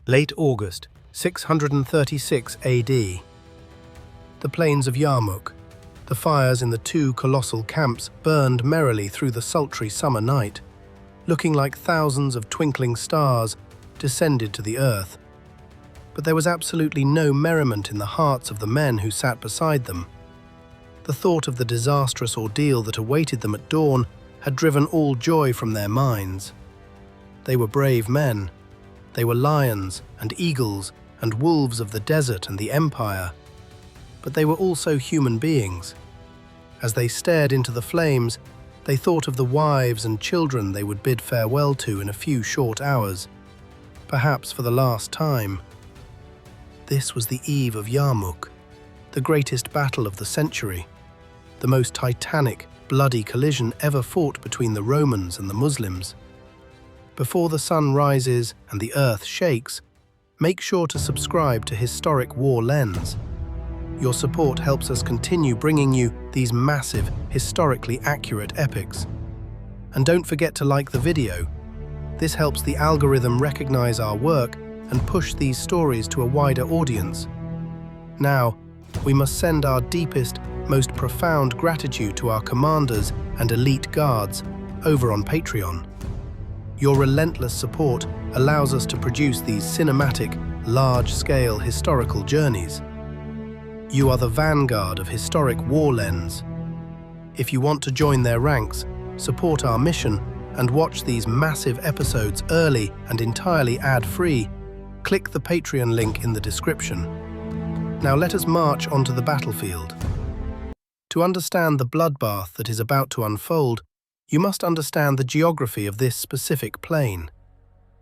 Late August, 636 AD. The plains of Yarmouk. The fires in the two colossal camps burned merrily through the sultry summer night, looking like thousands of twinkling stars descended to the earth. But there was absolutely no merriment in the hearts of the men who sat beside them. The thought of the disastrous ordeal that awaited them at dawn had driven all joy from their minds. They were brave men. They were lions and eagles and wolves of the desert and the empire. But they were also human beings. As they stared into the flames, they thought of the wives and children they would bid farewell to in a few short hours, perhaps for the last time. This was the eve of Yarmouk, the greatest battle of the century, the most titanic, bloody collision ever fought between the Romans and the Muslims. Before the sun rises and the earth shakes, make sure to subscribe to Historic War Lens. Your support helps us continue bringing you these massive, historically accurate epics. And don't forget to like the video. This helps the algorithm recognize our work and push these stories to a wider audience. Now, we must send our deepest, most profound gratitude to our commanders and elite guards over on Patreon. Your relentless support allows us to produce these cinematic, large-scale historical journeys. You are the vanguard of Historic War Lens. If you want to join their ranks, support our mission, and watch these massive episodes early and entirely ad-free, click the Patreon link in the description. Now let us march onto the battlefield. To understand the bloodbath that is about to unfold, you must understand the geography of this specific plain.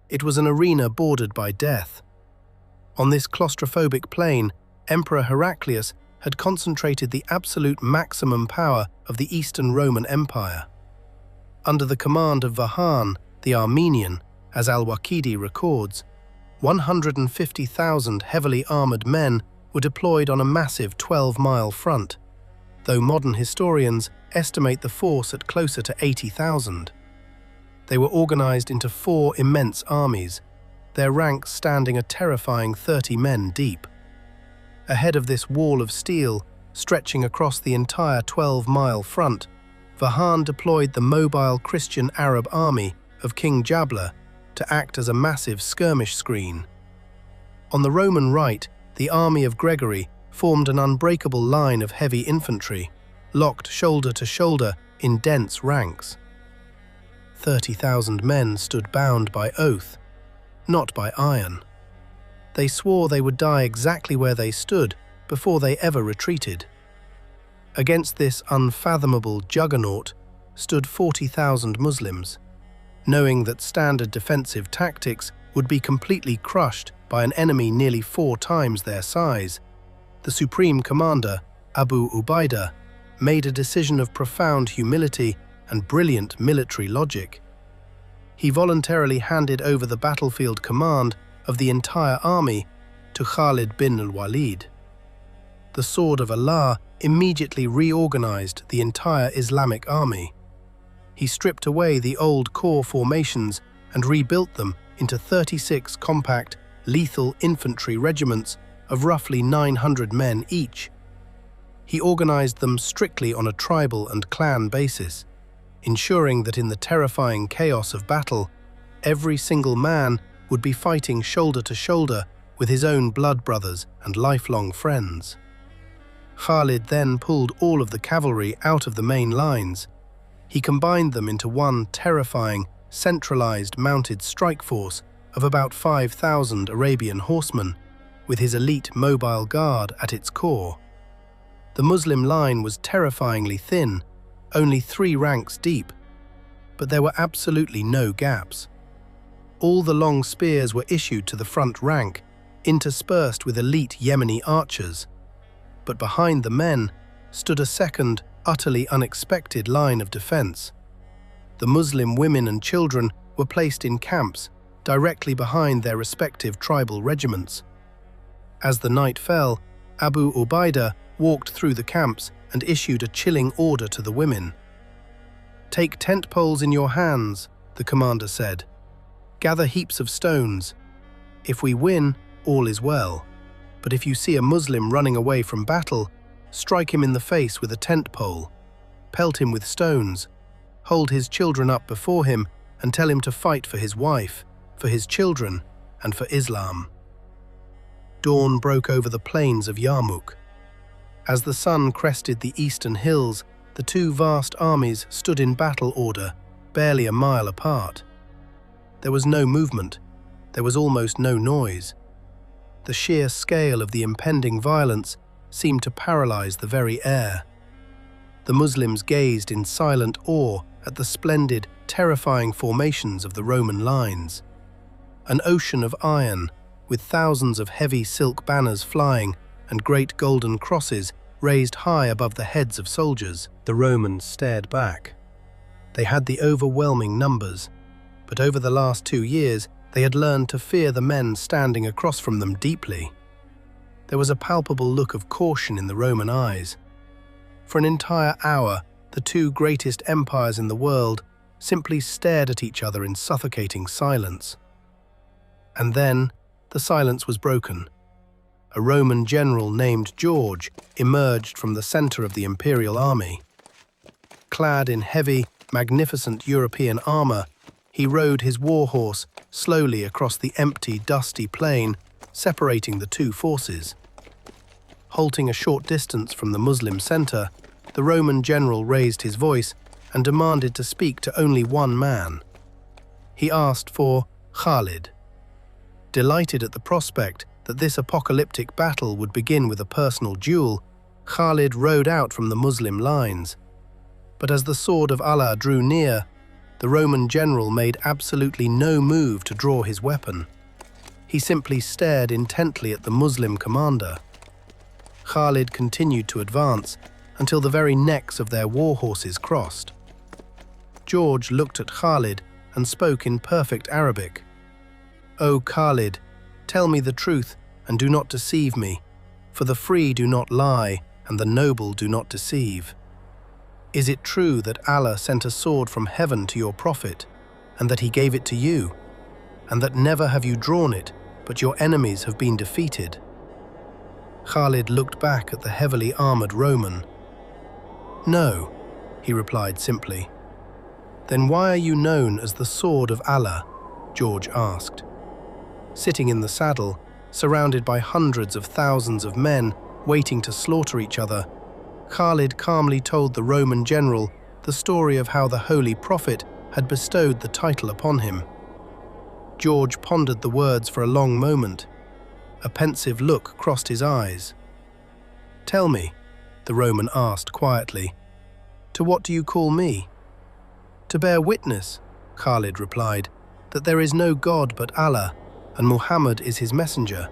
It was an arena bordered by death. On this claustrophobic plain, Emperor Heraclius had concentrated the absolute maximum power of the Eastern Roman Empire. Under the command of Vahan, the Armenian, as al-Waqidi records, 150,000 heavily armoured men were deployed on a massive 12-mile front, though modern historians estimate the force at closer to 80,000. They were organised into 4 immense armies, their ranks standing a terrifying 30 men deep. Ahead of this wall of steel, stretching across the entire 12-mile front, Vahan deployed the mobile Christian Arab army of King Jabla to act as a massive skirmish screen. On the Roman right, the army of Gregory formed an unbreakable line of heavy infantry, locked shoulder to shoulder in dense ranks. 30,000 men stood bound by oath, not by iron. They swore they would die exactly where they stood before they ever retreated. Against this unfathomable juggernaut stood 40,000 Muslims, knowing that standard defensive tactics would be completely crushed by an enemy nearly 4 times their size. The supreme commander, Abu Ubaidah, made a decision of profound humility and brilliant military logic. He voluntarily handed over the battlefield command of the entire army to Khalid ibn al-Walid. The sword of Allah immediately reorganized the entire Islamic army. He stripped away the old core formations and rebuilt them into 36 compact, lethal infantry regiments of roughly 900 men each. He organized them strictly on a tribal and clan basis, ensuring that in the terrifying chaos of battle, every single man would be fighting shoulder to shoulder with his own blood brothers and lifelong friends. Khalid then pulled all of the cavalry out of the main lines. He combined them into one terrifying, centralized mounted strike force of about 5,000 Arabian horsemen, with his elite mobile guard at its core. The Muslim line was terrifyingly thin, only 3 ranks deep, but there were absolutely no gaps. All the long spears were issued to the front rank, interspersed with elite Yemeni archers. But behind the men stood a second, utterly unexpected line of defense. The Muslim women and children were placed in camps directly behind their respective tribal regiments. As the night fell, Abu Ubaidah walked through the camps and issued a chilling order to the women. "Take tent poles in your hands," the commander said. "Gather heaps of stones. If we win, all is well. But if you see a Muslim running away from battle, strike him in the face with a tent pole, pelt him with stones, hold his children up before him and tell him to fight for his wife, for his children, and for Islam." Dawn broke over the plains of Yarmouk. As the sun crested the eastern hills, the two vast armies stood in battle order, barely a mile apart. There was no movement. There was almost no noise. The sheer scale of the impending violence seemed to paralyze the very air. The Muslims gazed in silent awe at the splendid, terrifying formations of the Roman lines. An ocean of iron, with thousands of heavy silk banners flying and great golden crosses raised high above the heads of soldiers. The Romans stared back. They had the overwhelming numbers, but over the last 2 years, they had learned to fear the men standing across from them deeply. There was a palpable look of caution in the Roman eyes. For an entire hour, the two greatest empires in the world simply stared at each other in suffocating silence. And then, the silence was broken. A Roman general named George emerged from the center of the imperial army. Clad in heavy, magnificent European armor, he rode his war horse slowly across the empty, dusty plain, separating the two forces. Halting a short distance from the Muslim center, the Roman general raised his voice and demanded to speak to only one man. He asked for Khalid. Delighted at the prospect that this apocalyptic battle would begin with a personal duel, Khalid rode out from the Muslim lines. But as the sword of Allah drew near, the Roman general made absolutely no move to draw his weapon. He simply stared intently at the Muslim commander. Khalid continued to advance until the very necks of their war horses crossed. George looked at Khalid and spoke in perfect Arabic. "O Khalid, tell me the truth and do not deceive me, for the free do not lie and the noble do not deceive. Is it true that Allah sent a sword from heaven to your prophet, and that he gave it to you, and that never have you drawn it, but your enemies have been defeated?" Khalid looked back at the heavily armored Roman. "No," he replied simply. "Then why are you known as the sword of Allah?" George asked. Sitting in the saddle, surrounded by hundreds of thousands of men waiting to slaughter each other, Khalid calmly told the Roman general the story of how the Holy Prophet had bestowed the title upon him. George pondered the words for a long moment. A pensive look crossed his eyes. "Tell me," the Roman asked quietly, "to what do you call me?" "To bear witness," Khalid replied, "that there is no God but Allah, and Muhammad is his messenger,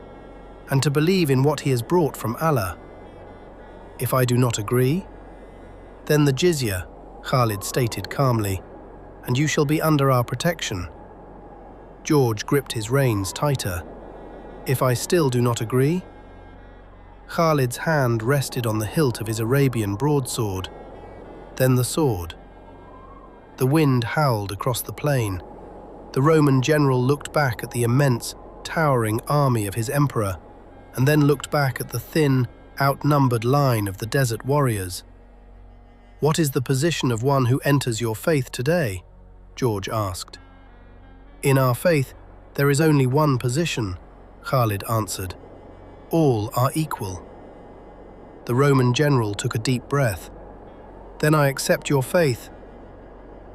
and to believe in what he has brought from Allah." "If I do not agree?" "Then the jizya," Khalid stated calmly, "and you shall be under our protection." George gripped his reins tighter. "If I still do not agree?" Khalid's hand rested on the hilt of his Arabian broadsword. Then the sword. The wind howled across the plain. The Roman general looked back at the immense, towering army of his emperor, and then looked back at the thin, outnumbered line of the desert warriors. "What is the position of one who enters your faith today?" George asked. "In our faith, there is only one position," Khalid answered. "All are equal." The Roman general took a deep breath. "Then I accept your faith."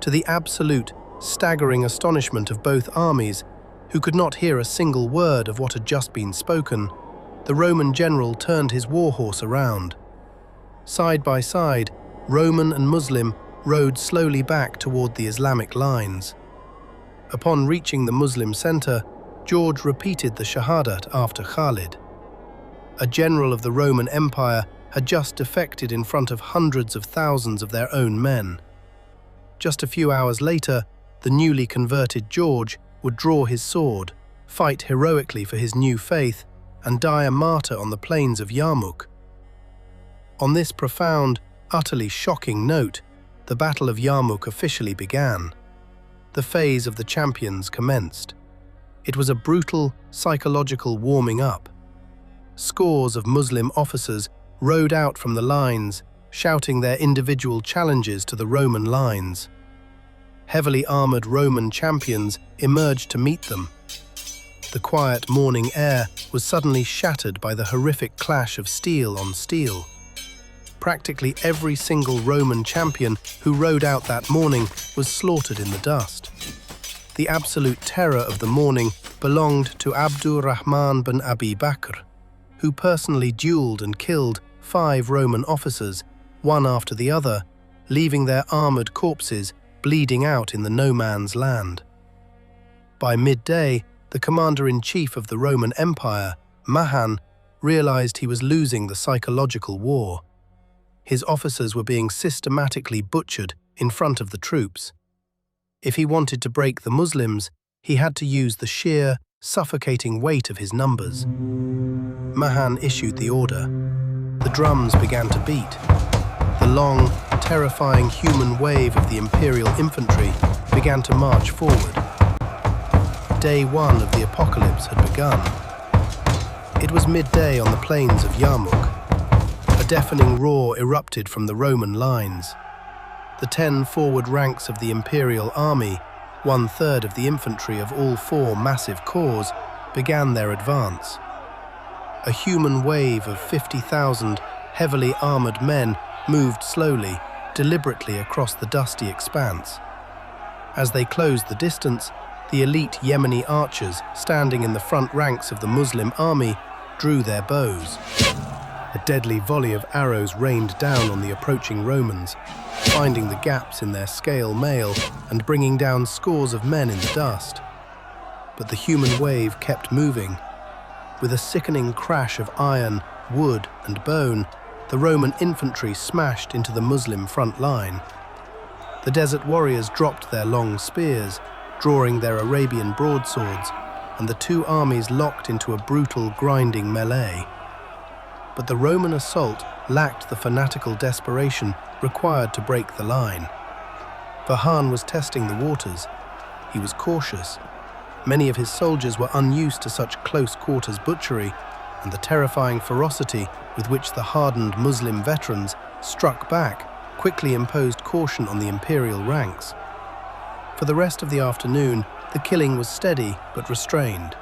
To the absolute, staggering astonishment of both armies, who could not hear a single word of what had just been spoken, the Roman general turned his war horse around. Side by side, Roman and Muslim rode slowly back toward the Islamic lines. Upon reaching the Muslim center, George repeated the Shahadat after Khalid. A general of the Roman Empire had just defected in front of hundreds of thousands of their own men. Just a few hours later, the newly converted George would draw his sword, fight heroically for his new faith, and die a martyr on the plains of Yarmouk. On this profound, utterly shocking note, the Battle of Yarmouk officially began. The phase of the champions commenced. It was a brutal, psychological warming up. Scores of Muslim officers rode out from the lines, shouting their individual challenges to the Roman lines. Heavily armored Roman champions emerged to meet them. The quiet morning air was suddenly shattered by the horrific clash of steel on steel. Practically every single Roman champion who rode out that morning was slaughtered in the dust. The absolute terror of the morning belonged to Abdurrahman bin Abi Bakr, who personally duelled and killed 5 Roman officers, one after the other, leaving their armoured corpses bleeding out in the no-man's land. By midday, the commander-in-chief of the Roman Empire, Mahan, realized he was losing the psychological war. His officers were being systematically butchered in front of the troops. If he wanted to break the Muslims, he had to use the sheer, suffocating weight of his numbers. Mahan issued the order. The drums began to beat. The long, terrifying human wave of the imperial infantry began to march forward. Day 1 of the apocalypse had begun. It was midday on the plains of Yarmouk. A deafening roar erupted from the Roman lines. The 10 forward ranks of the imperial army, 1/3 of the infantry of all 4 massive corps, began their advance. A human wave of 50,000 heavily armored men moved slowly, deliberately across the dusty expanse. As they closed the distance, the elite Yemeni archers standing in the front ranks of the Muslim army drew their bows. A deadly volley of arrows rained down on the approaching Romans, finding the gaps in their scale mail and bringing down scores of men in the dust. But the human wave kept moving. With a sickening crash of iron, wood, and bone, the Roman infantry smashed into the Muslim front line. The desert warriors dropped their long spears, drawing their Arabian broadswords, and the 2 armies locked into a brutal, grinding melee. But the Roman assault lacked the fanatical desperation required to break the line. Vahan was testing the waters. He was cautious. Many of his soldiers were unused to such close-quarters butchery, and the terrifying ferocity with which the hardened Muslim veterans struck back quickly imposed caution on the imperial ranks. For the rest of the afternoon, the killing was steady but restrained.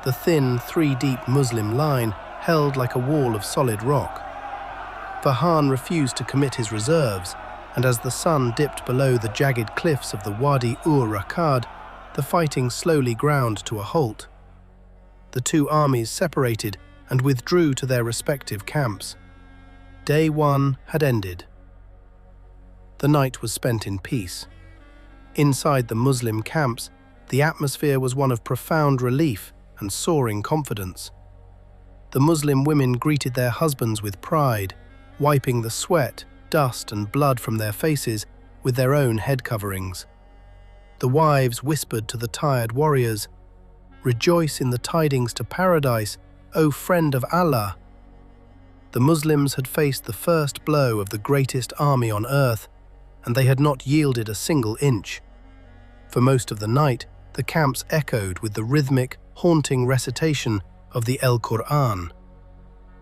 The thin, 3-deep Muslim line held like a wall of solid rock. Vahan refused to commit his reserves, and as the sun dipped below the jagged cliffs of the Wadi Rakad, the fighting slowly ground to a halt. The 2 armies separated and withdrew to their respective camps. Day 1 had ended. The night was spent in peace. Inside the Muslim camps, the atmosphere was one of profound relief and soaring confidence. The Muslim women greeted their husbands with pride, wiping the sweat, dust, and blood from their faces with their own head coverings. The wives whispered to the tired warriors, "Rejoice in the tidings to paradise, O friend of Allah." The Muslims had faced the first blow of the greatest army on earth, and they had not yielded a single inch. For most of the night, the camps echoed with the rhythmic, haunting recitation of the El-Qur'an.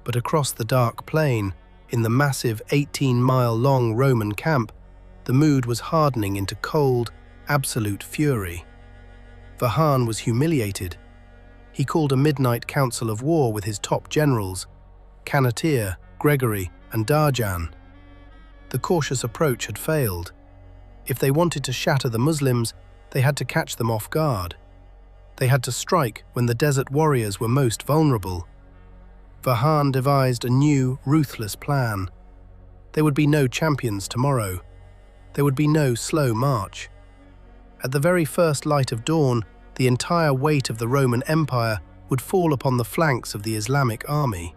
But across the dark plain, in the massive 18-mile-long Roman camp, the mood was hardening into cold, absolute fury. Vahan was humiliated. He called a midnight council of war with his top generals, Canatir, Gregory, and Darjan. The cautious approach had failed. If they wanted to shatter the Muslims, they had to catch them off guard. They had to strike when the desert warriors were most vulnerable. Vahan devised a new, ruthless plan. There would be no champions tomorrow. There would be no slow march. At the very first light of dawn, the entire weight of the Roman Empire would fall upon the flanks of the Islamic army.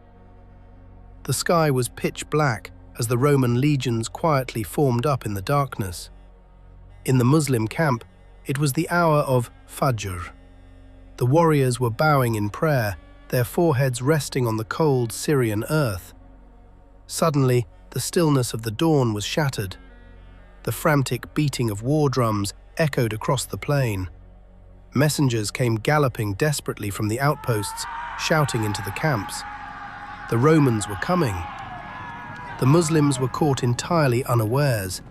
The sky was pitch black as the Roman legions quietly formed up in the darkness. In the Muslim camp, it was the hour of Fajr. The warriors were bowing in prayer, their foreheads resting on the cold Syrian earth. Suddenly, the stillness of the dawn was shattered. The frantic beating of war drums echoed across the plain. Messengers came galloping desperately from the outposts, shouting into the camps. The Romans were coming. The Muslims were caught entirely unawares,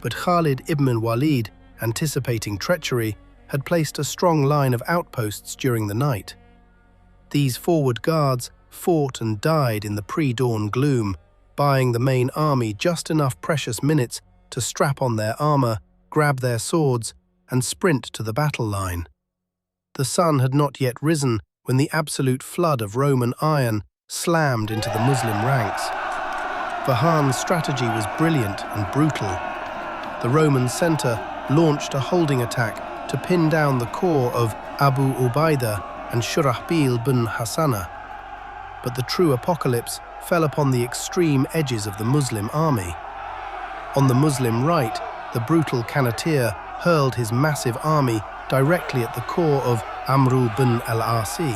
but Khalid ibn al-Walid, anticipating treachery, had placed a strong line of outposts during the night. These forward guards fought and died in the pre-dawn gloom, buying the main army just enough precious minutes to strap on their armor, grab their swords, and sprint to the battle line. The sun had not yet risen when the absolute flood of Roman iron slammed into the Muslim ranks. Vahan's strategy was brilliant and brutal. The Roman center launched a holding attack to pin down the core of Abu Ubaidah and Shurahbil ibn Hassana. But the true apocalypse fell upon the extreme edges of the Muslim army. On the Muslim right, the brutal Cannoneer hurled his massive army directly at the core of Amr ibn al-Asi.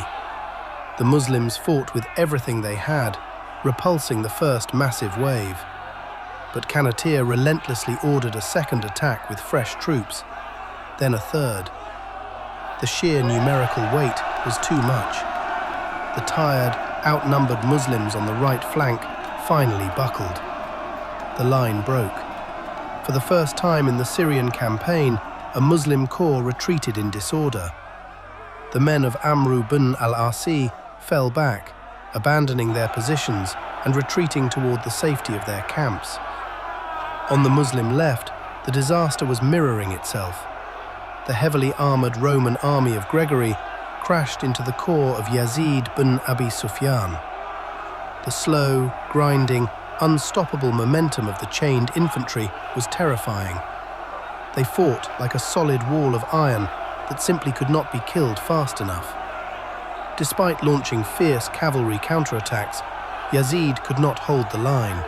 The Muslims fought with everything they had, repulsing the first massive wave. But Cannoneer relentlessly ordered a second attack with fresh troops, then a third. The sheer numerical weight was too much. The tired, outnumbered Muslims on the right flank finally buckled. The line broke. For the first time in the Syrian campaign, a Muslim corps retreated in disorder. The men of Amr ibn al-Asi fell back, abandoning their positions and retreating toward the safety of their camps. On the Muslim left, the disaster was mirroring itself. The heavily armored Roman army of Gregory crashed into the corps of Yazid bin Abi Sufyan. The slow, grinding, unstoppable momentum of the chained infantry was terrifying. They fought like a solid wall of iron that simply could not be killed fast enough. Despite launching fierce cavalry counterattacks, Yazid could not hold the line.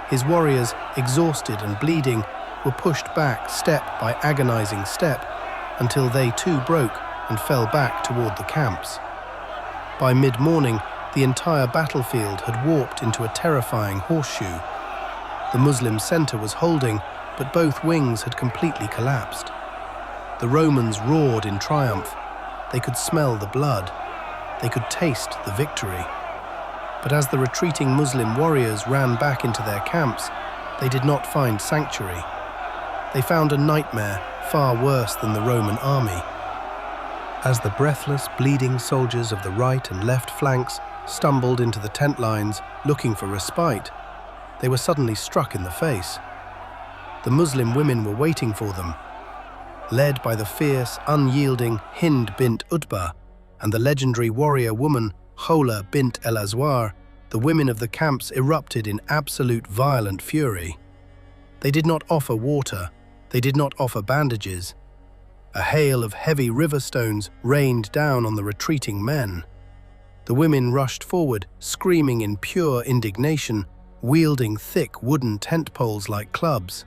His warriors, exhausted and bleeding, were pushed back step by agonizing step until they too broke and fell back toward the camps. By mid-morning, the entire battlefield had warped into a terrifying horseshoe. The Muslim center was holding, but both wings had completely collapsed. The Romans roared in triumph. They could smell the blood. They could taste the victory. But as the retreating Muslim warriors ran back into their camps, they did not find sanctuary. They found a nightmare far worse than the Roman army. As the breathless, bleeding soldiers of the right and left flanks stumbled into the tent lines looking for respite, they were suddenly struck in the face. The Muslim women were waiting for them. Led by the fierce, unyielding Hind bint Utbah and the legendary warrior woman Khawla bint el-Azwar, the women of the camps erupted in absolute violent fury. They did not offer water. They did not offer bandages. A hail of heavy river stones rained down on the retreating men. The women rushed forward, screaming in pure indignation, wielding thick wooden tent poles like clubs.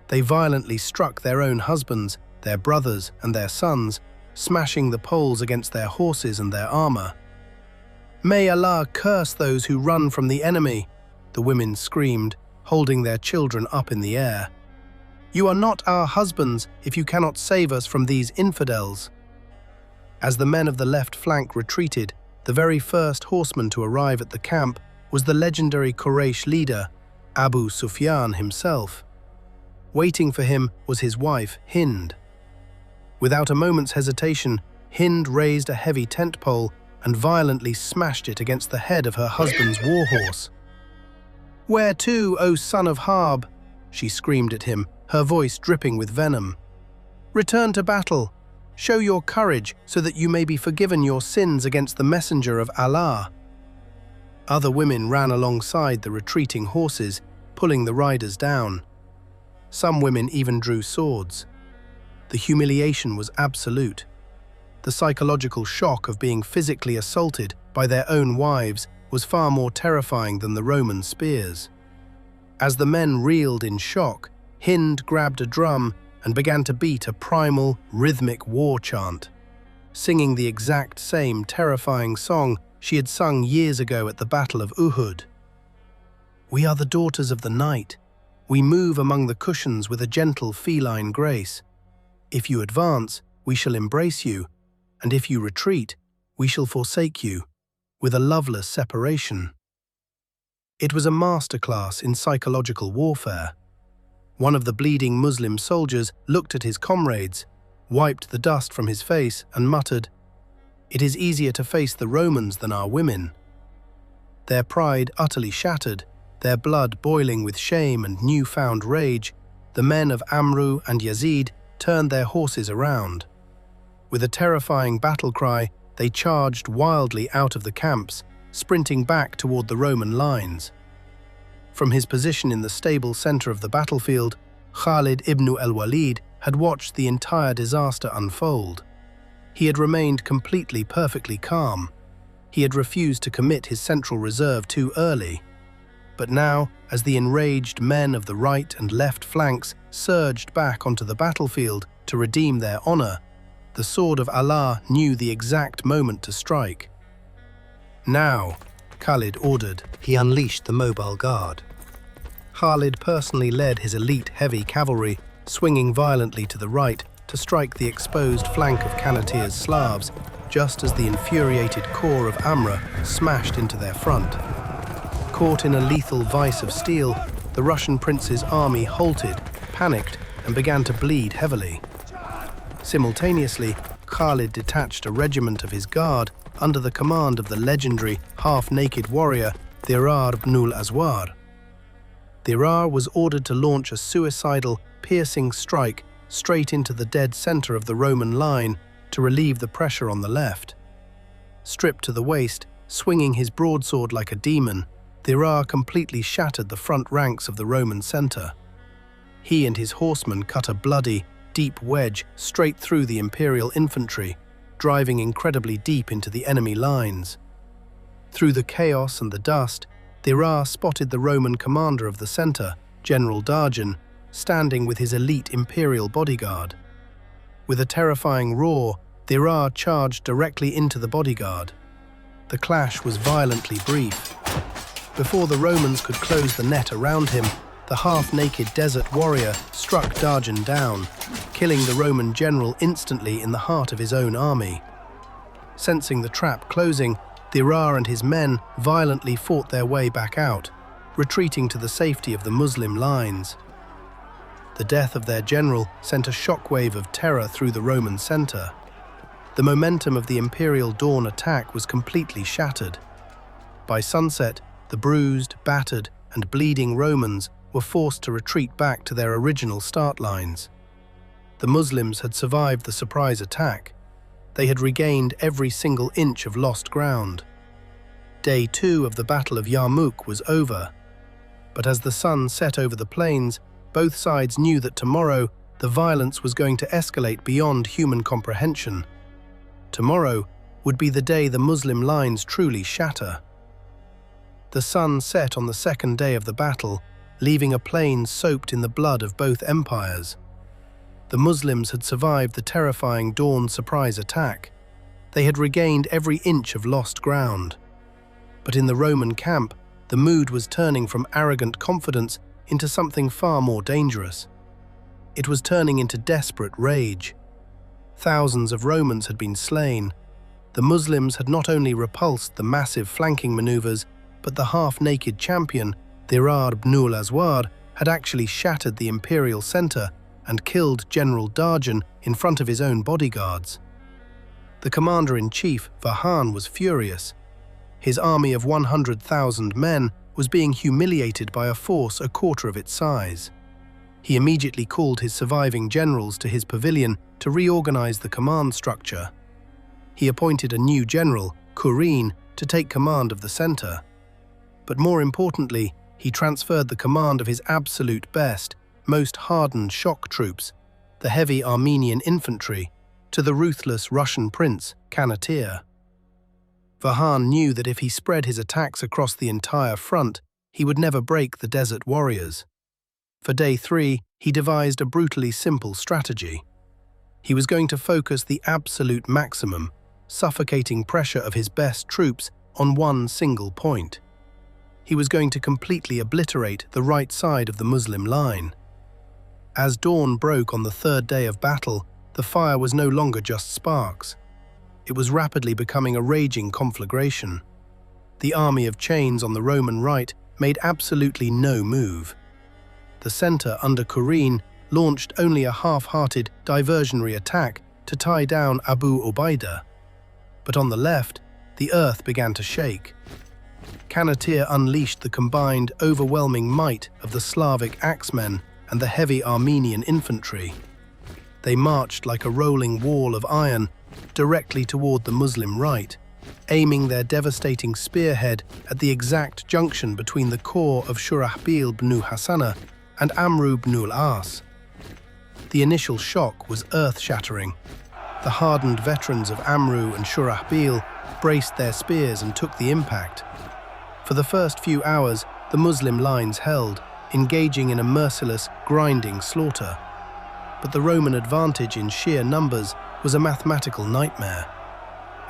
They violently struck their own husbands, their brothers, and their sons, smashing the poles against their horses and their armor. "May Allah curse those who run from the enemy," the women screamed, holding their children up in the air. "You are not our husbands if you cannot save us from these infidels." As the men of the left flank retreated, the very first horseman to arrive at the camp was the legendary Quraysh leader, Abu Sufyan himself. Waiting for him was his wife, Hind. Without a moment's hesitation, Hind raised a heavy tent pole and violently smashed it against the head of her husband's warhorse. "Where to, O son of Harb?" she screamed at him, her voice dripping with venom. "Return to battle. Show your courage so that you may be forgiven your sins against the messenger of Allah." Other women ran alongside the retreating horses, pulling the riders down. Some women even drew swords. The humiliation was absolute. The psychological shock of being physically assaulted by their own wives was far more terrifying than the Roman spears. As the men reeled in shock, Hind grabbed a drum and began to beat a primal, rhythmic war chant, singing the exact same terrifying song she had sung years ago at the Battle of Uhud. "We are the daughters of the night. We move among the cushions with a gentle feline grace. If you advance, we shall embrace you, and if you retreat, we shall forsake you, with a loveless separation. It was a masterclass in psychological warfare. One of the bleeding Muslim soldiers looked at his comrades, wiped the dust from his face, and muttered, "It is easier to face the Romans than our women." Their pride utterly shattered, their blood boiling with shame and newfound rage, the men of Amru and Yazid turned their horses around. With a terrifying battle cry, they charged wildly out of the camps, sprinting back toward the Roman lines. From his position in the stable center of the battlefield, Khalid ibn al-Walid had watched the entire disaster unfold. He had remained completely perfectly calm. He had refused to commit his central reserve too early. But now, as the enraged men of the right and left flanks surged back onto the battlefield to redeem their honor, the sword of Allah knew the exact moment to strike. "Now," Khalid ordered. He unleashed the mobile guard. Khalid personally led his elite heavy cavalry, swinging violently to the right to strike the exposed flank of Canatea's Slavs, just as the infuriated corps of Amra smashed into their front. Caught in a lethal vice of steel, the Russian prince's army halted, panicked, and began to bleed heavily. Simultaneously, Khalid detached a regiment of his guard under the command of the legendary half-naked warrior Thirar ibn al-Aswar. Thirar was ordered to launch a suicidal, piercing strike straight into the dead center of the Roman line to relieve the pressure on the left. Stripped to the waist, swinging his broadsword like a demon, Thirar completely shattered the front ranks of the Roman center. He and his horsemen cut a bloody, deep wedge straight through the imperial infantry, driving incredibly deep into the enemy lines. Through the chaos and the dust, Thirar spotted the Roman commander of the center, General Darjan, standing with his elite imperial bodyguard. With a terrifying roar, Thirar charged directly into the bodyguard. The clash was violently brief. Before the Romans could close the net around him, the half-naked desert warrior struck Darjan down, killing the Roman general instantly in the heart of his own army. Sensing the trap closing, Thirar and his men violently fought their way back out, retreating to the safety of the Muslim lines. The death of their general sent a shockwave of terror through the Roman center. The momentum of the imperial dawn attack was completely shattered. By sunset, the bruised, battered, and bleeding Romans were forced to retreat back to their original start lines. The Muslims had survived the surprise attack. They had regained every single inch of lost ground. Day 2 of the Battle of Yarmouk was over. But as the sun set over the plains, both sides knew that tomorrow the violence was going to escalate beyond human comprehension. Tomorrow would be the day the Muslim lines truly shatter. The sun set on the second day of the battle, leaving a plain soaked in the blood of both empires. The Muslims had survived the terrifying dawn surprise attack. They had regained every inch of lost ground. But in the Roman camp, the mood was turning from arrogant confidence into something far more dangerous. It was turning into desperate rage. Thousands of Romans had been slain. The Muslims had not only repulsed the massive flanking maneuvers, but the half-naked champion, Thirar ibn al-Aswar, had actually shattered the imperial center and killed General Darjan in front of his own bodyguards. The commander-in-chief, Vahan, was furious. His army of 100,000 men was being humiliated by a force a quarter of its size. He immediately called his surviving generals to his pavilion to reorganize the command structure. He appointed a new general, Kurin, to take command of the center. But more importantly, he transferred the command of his absolute best, most hardened shock troops, the heavy Armenian infantry, to the ruthless Russian prince, Canatea. Vahan knew that if he spread his attacks across the entire front, he would never break the desert warriors. For day 3, he devised a brutally simple strategy. He was going to focus the absolute maximum, suffocating pressure of his best troops on one single point. He was going to completely obliterate the right side of the Muslim line. As dawn broke on the third day of battle, The fire was no longer just sparks. It was rapidly becoming a raging conflagration. The army of chains on the Roman right made absolutely no move. The center under Qurin launched only a half-hearted diversionary attack to tie down Abu Ubaidah. But on the left, the earth began to shake. Canatir unleashed the combined, overwhelming might of the Slavic axemen and the heavy Armenian infantry. They marched like a rolling wall of iron directly toward the Muslim right, aiming their devastating spearhead at the exact junction between the corps of Shurahbil ibn Hassana and Amru ibn al-As. The initial shock was earth-shattering. The hardened veterans of Amru and Shurahbil braced their spears and took the impact. For the first few hours, the Muslim lines held, engaging in a merciless, grinding slaughter. But the Roman advantage in sheer numbers was a mathematical nightmare.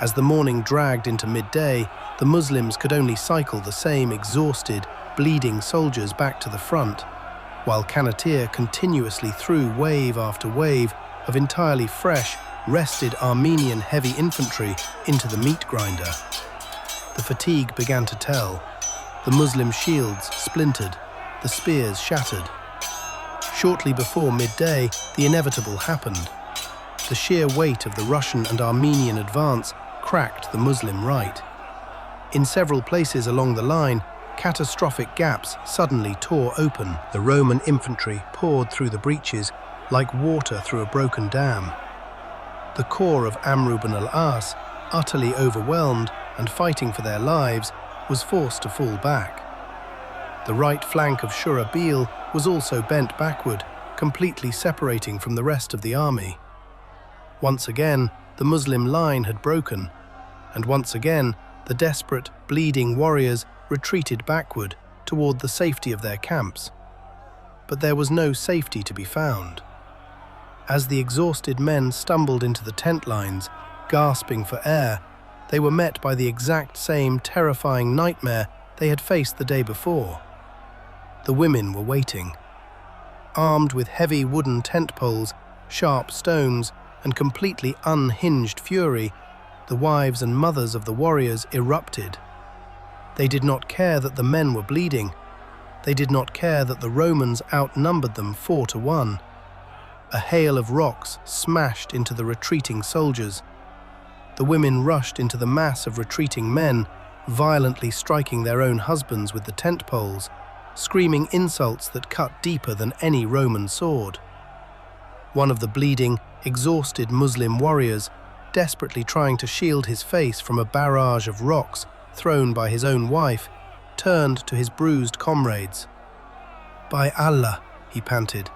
As the morning dragged into midday, the Muslims could only cycle the same exhausted, bleeding soldiers back to the front, while Canatir continuously threw wave after wave of entirely fresh, rested Armenian heavy infantry into the meat grinder. The fatigue began to tell. The Muslim shields splintered, the spears shattered. Shortly before midday, the inevitable happened. The sheer weight of the Russian and Armenian advance cracked the Muslim right. In several places along the line, catastrophic gaps suddenly tore open. The Roman infantry poured through the breaches like water through a broken dam. The corps of Amru ibn al-As, utterly overwhelmed and fighting for their lives, was forced to fall back. The right flank of Shurahbil was also bent backward, completely separating from the rest of the army. Once again, the Muslim line had broken, and once again, the desperate, bleeding warriors retreated backward toward the safety of their camps. But there was no safety to be found. As the exhausted men stumbled into the tent lines, gasping for air, they were met by the exact same terrifying nightmare they had faced the day before. The women were waiting. Armed with heavy wooden tent poles, sharp stones, and completely unhinged fury, the wives and mothers of the warriors erupted. They did not care that the men were bleeding. They did not care that the Romans outnumbered them 4-1. A hail of rocks smashed into the retreating soldiers. The women rushed into the mass of retreating men, violently striking their own husbands with the tent poles, screaming insults that cut deeper than any Roman sword. One of the bleeding, exhausted Muslim warriors, desperately trying to shield his face from a barrage of rocks thrown by his own wife, turned to his bruised comrades. "By Allah," he panted,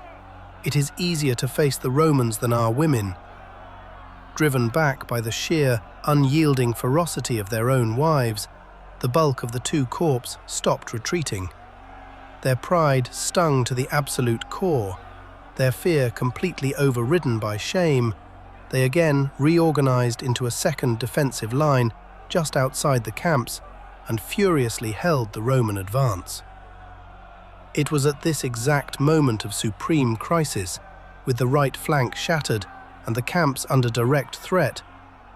"it is easier to face the Romans than our women." Driven back by the sheer, unyielding ferocity of their own wives, the bulk of the two corps stopped retreating. Their pride stung to the absolute core, their fear completely overridden by shame, they again reorganized into a second defensive line just outside the camps and furiously held the Roman advance. It was at this exact moment of supreme crisis, with the right flank shattered and the camps under direct threat,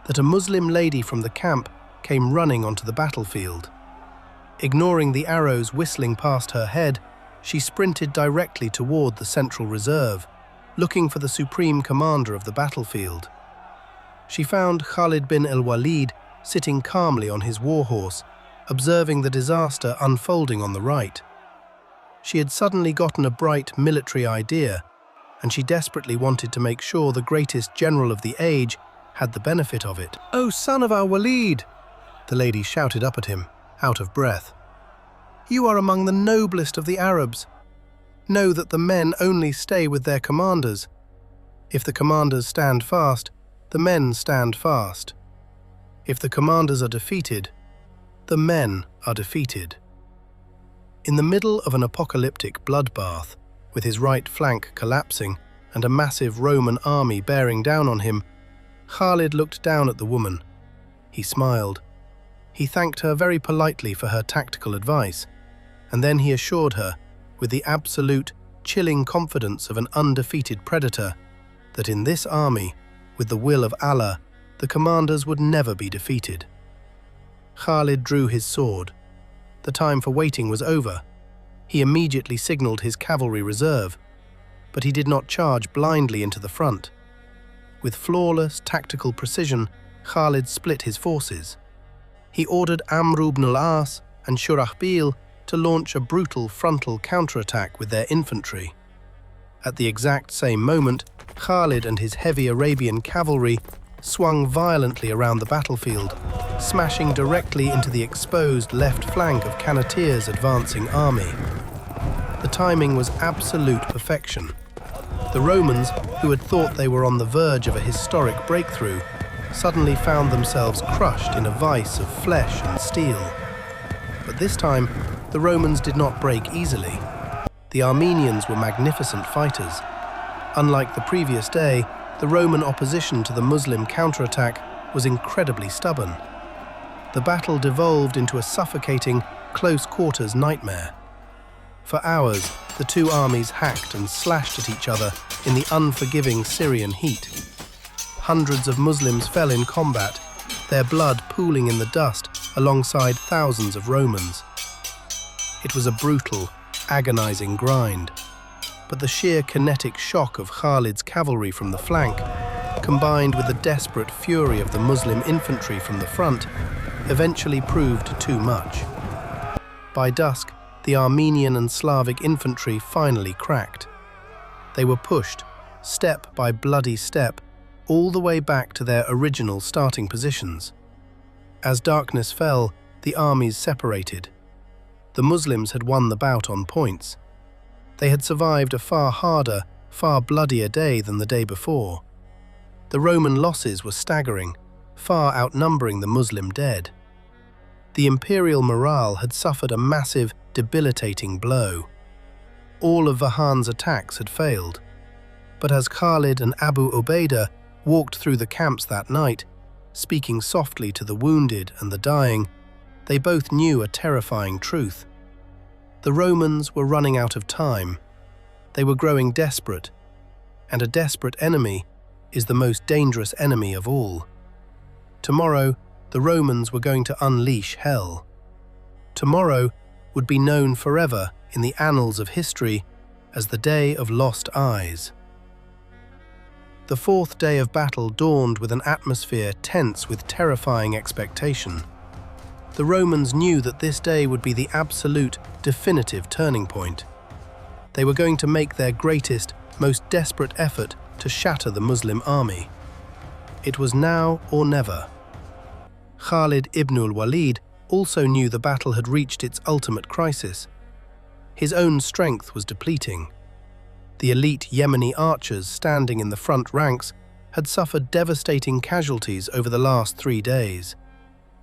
that a Muslim lady from the camp came running onto the battlefield. Ignoring the arrows whistling past her head, she sprinted directly toward the central reserve, looking for the supreme commander of the battlefield. She found Khalid ibn al-Walid sitting calmly on his warhorse, observing the disaster unfolding on the right. She had suddenly gotten a bright military idea, and she desperately wanted to make sure the greatest general of the age had the benefit of it. "Oh, son of al-Walid!" the lady shouted up at him, out of breath. "You are among the noblest of the Arabs. Know that the men only stay with their commanders. If the commanders stand fast, the men stand fast. If the commanders are defeated, the men are defeated." In the middle of an apocalyptic bloodbath, with his right flank collapsing and a massive Roman army bearing down on him, Khalid looked down at the woman. He smiled. He thanked her very politely for her tactical advice, and then he assured her, with the absolute, chilling confidence of an undefeated predator, that in this army, with the will of Allah, the commanders would never be defeated. Khalid drew his sword. The time for waiting was over. He immediately signaled his cavalry reserve, but he did not charge blindly into the front. With flawless tactical precision, Khalid split his forces. He ordered Amr ibn al-As and Shurahbil to launch a brutal frontal counterattack with their infantry. At the exact same moment, Khalid and his heavy Arabian cavalry swung violently around the battlefield, smashing directly into the exposed left flank of Canatier's advancing army. The timing was absolute perfection. The Romans, who had thought they were on the verge of a historic breakthrough, suddenly found themselves crushed in a vice of flesh and steel. But this time, the Romans did not break easily. The Armenians were magnificent fighters. Unlike the previous day, the Roman opposition to the Muslim counterattack was incredibly stubborn. The battle devolved into a suffocating, close-quarters nightmare. For hours, the two armies hacked and slashed at each other in the unforgiving Syrian heat. Hundreds of Muslims fell in combat, their blood pooling in the dust alongside thousands of Romans. It was a brutal, agonizing grind. But the sheer kinetic shock of Khalid's cavalry from the flank, combined with the desperate fury of the Muslim infantry from the front, eventually proved too much. By dusk, the Armenian and Slavic infantry finally cracked. They were pushed, step by bloody step, all the way back to their original starting positions. As darkness fell, the armies separated. The Muslims had won the bout on points. They had survived a far harder, far bloodier day than the day before. The Roman losses were staggering, far outnumbering the Muslim dead. The imperial morale had suffered a massive, debilitating blow. All of Vahan's attacks had failed. But as Khalid and Abu Ubaidah walked through the camps that night, speaking softly to the wounded and the dying, they both knew a terrifying truth. The Romans were running out of time. They were growing desperate, and a desperate enemy is the most dangerous enemy of all. Tomorrow, the Romans were going to unleash hell. Tomorrow would be known forever in the annals of history as the Day of Lost Eyes. The fourth day of battle dawned with an atmosphere tense with terrifying expectation. The Romans knew that this day would be the absolute, definitive turning point. They were going to make their greatest, most desperate effort to shatter the Muslim army. It was now or never. Khalid ibn al-Walid also knew the battle had reached its ultimate crisis. His own strength was depleting. The elite Yemeni archers standing in the front ranks had suffered devastating casualties over the last 3 days.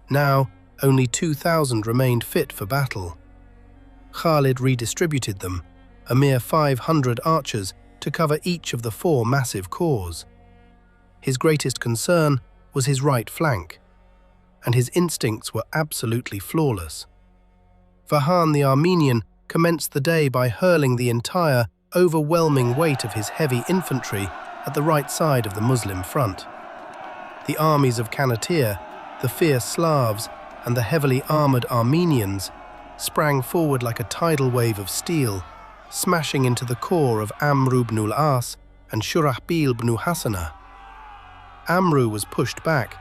Now, only 2,000 remained fit for battle. Khalid redistributed them, a mere 500 archers to cover each of the 4 massive corps. His greatest concern was his right flank, and his instincts were absolutely flawless. Vahan the Armenian commenced the day by hurling the entire, overwhelming weight of his heavy infantry at the right side of the Muslim front. The armies of Canatier, the fierce Slavs, and the heavily armoured Armenians sprang forward like a tidal wave of steel, smashing into the core of Amr ibn al-As and Shurahbil ibn Hassanah. Amru was pushed back,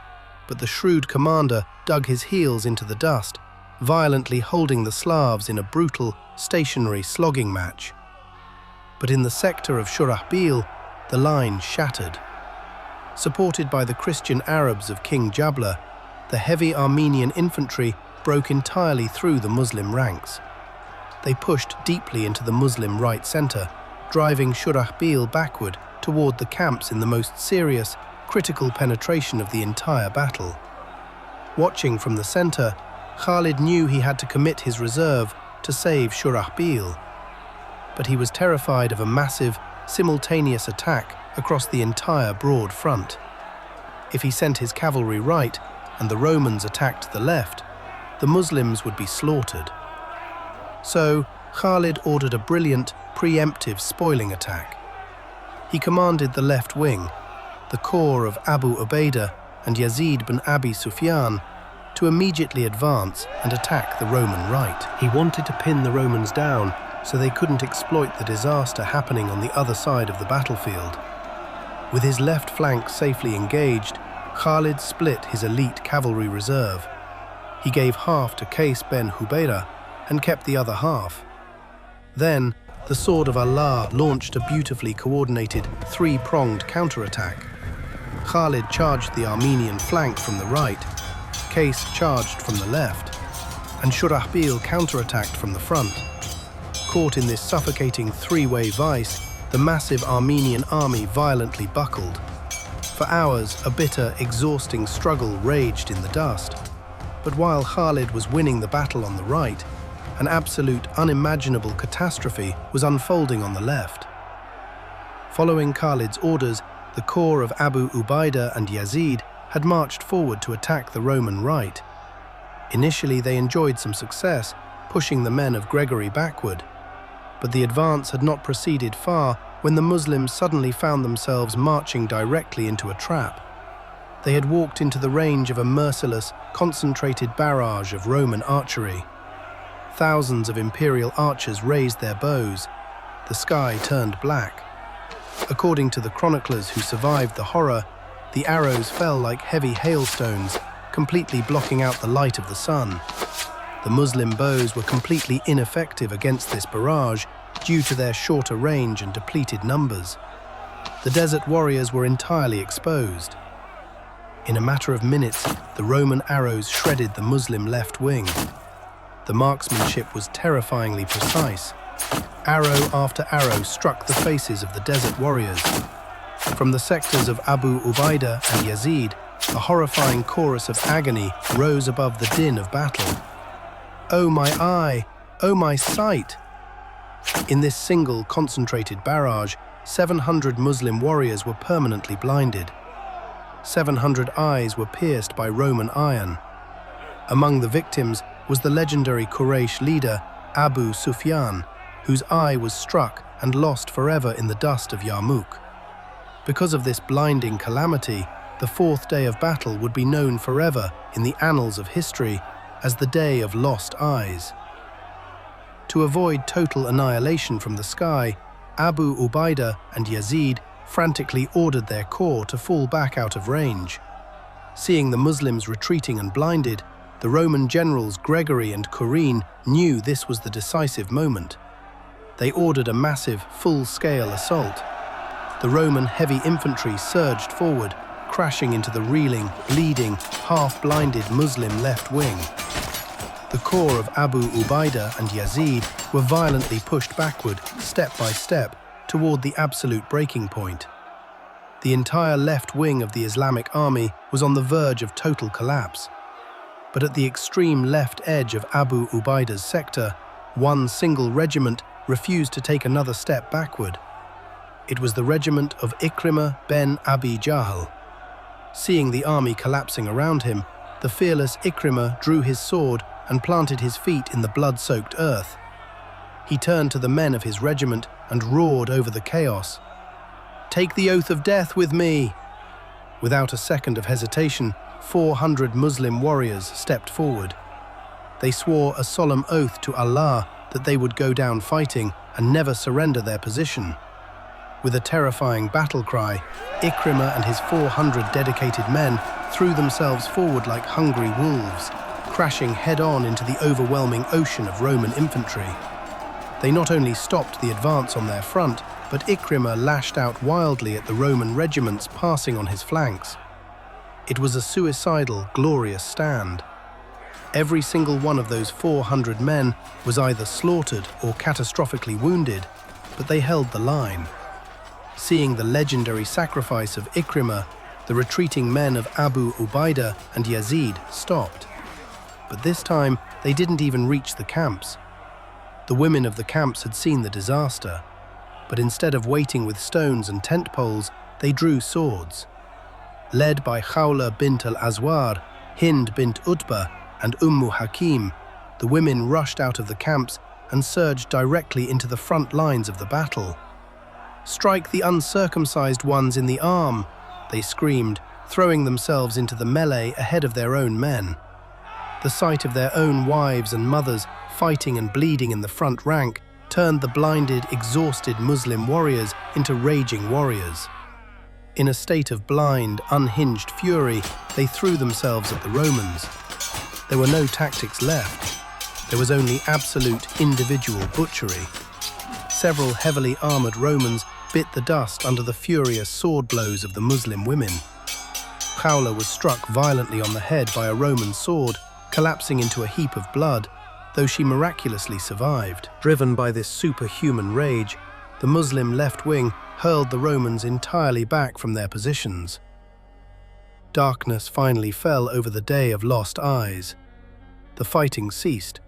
but the shrewd commander dug his heels into the dust, violently holding the Slavs in a brutal, stationary slogging match. But in the sector of Shurahbil, the line shattered. Supported by the Christian Arabs of King Jabla, the heavy Armenian infantry broke entirely through the Muslim ranks. They pushed deeply into the Muslim right centre, driving Shurahbil backward toward the camps in the most serious, critical penetration of the entire battle. Watching from the centre, Khalid knew he had to commit his reserve to save Shurahbil. But he was terrified of a massive, simultaneous attack across the entire broad front. If he sent his cavalry right, and the Romans attacked the left, the Muslims would be slaughtered. So, Khalid ordered a brilliant, preemptive spoiling attack. He commanded the left wing, the corps of Abu Ubaidah and Yazid bin Abi Sufyan, to immediately advance and attack the Roman right. He wanted to pin the Romans down so they couldn't exploit the disaster happening on the other side of the battlefield. With his left flank safely engaged, Khalid split his elite cavalry reserve. He gave half to Qais ben Hubayra and kept the other half. Then, the Sword of Allah launched a beautifully coordinated three-pronged counterattack. Khalid charged the Armenian flank from the right, Qais charged from the left, and Shurahbil counterattacked from the front. Caught in this suffocating three-way vice, the massive Armenian army violently buckled. For hours, a bitter, exhausting struggle raged in the dust. But while Khalid was winning the battle on the right, an absolute unimaginable catastrophe was unfolding on the left. Following Khalid's orders, the corps of Abu Ubaidah and Yazid had marched forward to attack the Roman right. Initially, they enjoyed some success, pushing the men of Gregory backward. But the advance had not proceeded far when the Muslims suddenly found themselves marching directly into a trap. They had walked into the range of a merciless, concentrated barrage of Roman archery. Thousands of imperial archers raised their bows. The sky turned black. According to the chroniclers who survived the horror, the arrows fell like heavy hailstones, completely blocking out the light of the sun. The Muslim bows were completely ineffective against this barrage due to their shorter range and depleted numbers. The desert warriors were entirely exposed. In a matter of minutes, the Roman arrows shredded the Muslim left wing. The marksmanship was terrifyingly precise. Arrow after arrow struck the faces of the desert warriors. From the sectors of Abu Ubaidah and Yazid, a horrifying chorus of agony rose above the din of battle. "Oh my eye! Oh my sight!" In this single concentrated barrage, 700 Muslim warriors were permanently blinded. 700 eyes were pierced by Roman iron. Among the victims was the legendary Quraysh leader Abu Sufyan, whose eye was struck and lost forever in the dust of Yarmouk. Because of this blinding calamity, the fourth day of battle would be known forever in the annals of history as the Day of Lost Eyes. To avoid total annihilation from the sky, Abu Ubaidah and Yazid frantically ordered their corps to fall back out of range. Seeing the Muslims retreating and blinded, the Roman generals Gregory and Corinne knew this was the decisive moment. They ordered a massive, full-scale assault. The Roman heavy infantry surged forward, crashing into the reeling, bleeding, half-blinded Muslim left wing. The corps of Abu Ubaidah and Yazid were violently pushed backward, step by step, toward the absolute breaking point. The entire left wing of the Islamic army was on the verge of total collapse. But at the extreme left edge of Abu Ubaidah's sector, one single regiment refused to take another step backward. It was the regiment of Ikrimah ben Abi Jahl. Seeing the army collapsing around him, the fearless Ikrimah drew his sword and planted his feet in the blood-soaked earth. He turned to the men of his regiment and roared over the chaos, "Take the oath of death with me!" Without a second of hesitation, 400 Muslim warriors stepped forward. They swore a solemn oath to Allah that they would go down fighting and never surrender their position. With a terrifying battle cry, Ikrimah and his 400 dedicated men threw themselves forward like hungry wolves, crashing head-on into the overwhelming ocean of Roman infantry. They not only stopped the advance on their front, but Ikrimah lashed out wildly at the Roman regiments passing on his flanks. It was a suicidal, glorious stand. Every single one of those 400 men was either slaughtered or catastrophically wounded, but they held the line. Seeing the legendary sacrifice of Ikrimah, the retreating men of Abu Ubaidah and Yazid stopped. But this time, they didn't even reach the camps. The women of the camps had seen the disaster, but instead of waiting with stones and tent poles, they drew swords. Led by Khawla bint al-Azwar, Hind bint Utbah, and Hakim, the women rushed out of the camps and surged directly into the front lines of the battle. "Strike the uncircumcised ones in the arm!" they screamed, throwing themselves into the melee ahead of their own men. The sight of their own wives and mothers fighting and bleeding in the front rank turned the blinded, exhausted Muslim warriors into raging warriors. In a state of blind, unhinged fury, they threw themselves at the Romans. There were no tactics left. There was only absolute individual butchery. Several heavily armored Romans bit the dust under the furious sword blows of the Muslim women. Khawla was struck violently on the head by a Roman sword, collapsing into a heap of blood, though she miraculously survived. Driven by this superhuman rage, the Muslim left wing hurled the Romans entirely back from their positions. Darkness finally fell over the day of lost eyes. The fighting ceased.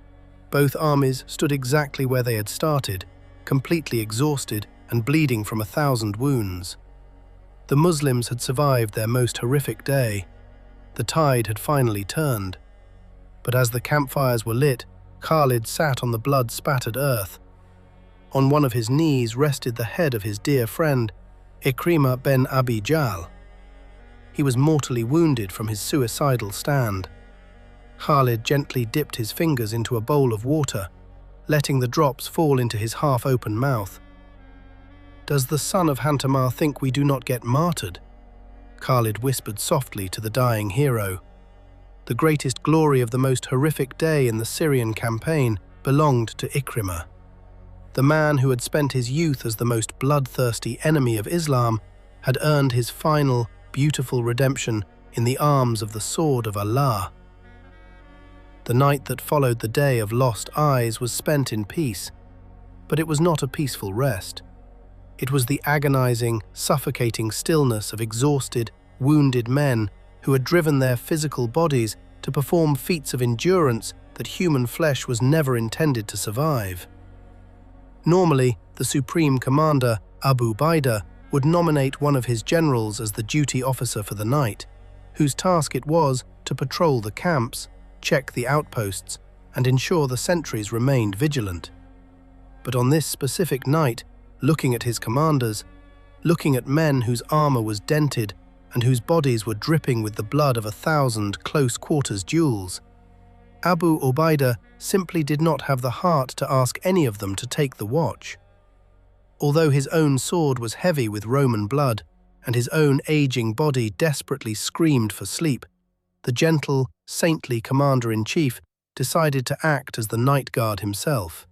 Both armies stood exactly where they had started, completely exhausted and bleeding from 1,000 wounds. The Muslims had survived their most horrific day. The tide had finally turned. But as the campfires were lit, Khalid sat on the blood-spattered earth. On one of his knees rested the head of his dear friend, Ikrimah ben Abi Jahl. He was mortally wounded from his suicidal stand. Khalid gently dipped his fingers into a bowl of water, letting the drops fall into his half-open mouth. "Does the son of Hantamar think we do not get martyred?" Khalid whispered softly to the dying hero. The greatest glory of the most horrific day in the Syrian campaign belonged to Ikrimah. The man who had spent his youth as the most bloodthirsty enemy of Islam had earned his final, beautiful redemption in the arms of the sword of Allah. The night that followed the day of lost eyes was spent in peace, but it was not a peaceful rest. It was the agonizing, suffocating stillness of exhausted, wounded men who had driven their physical bodies to perform feats of endurance that human flesh was never intended to survive. Normally, the supreme commander, Abu Ubaidah, would nominate one of his generals as the duty officer for the night, whose task it was to patrol the camps, check the outposts, and ensure the sentries remained vigilant. But on this specific night, looking at his commanders, looking at men whose armor was dented and whose bodies were dripping with the blood of 1,000 close-quarters duels, Abu Ubaidah simply did not have the heart to ask any of them to take the watch. Although his own sword was heavy with Roman blood and his own aging body desperately screamed for sleep, the gentle, saintly commander-in-chief decided to act as the night guard himself.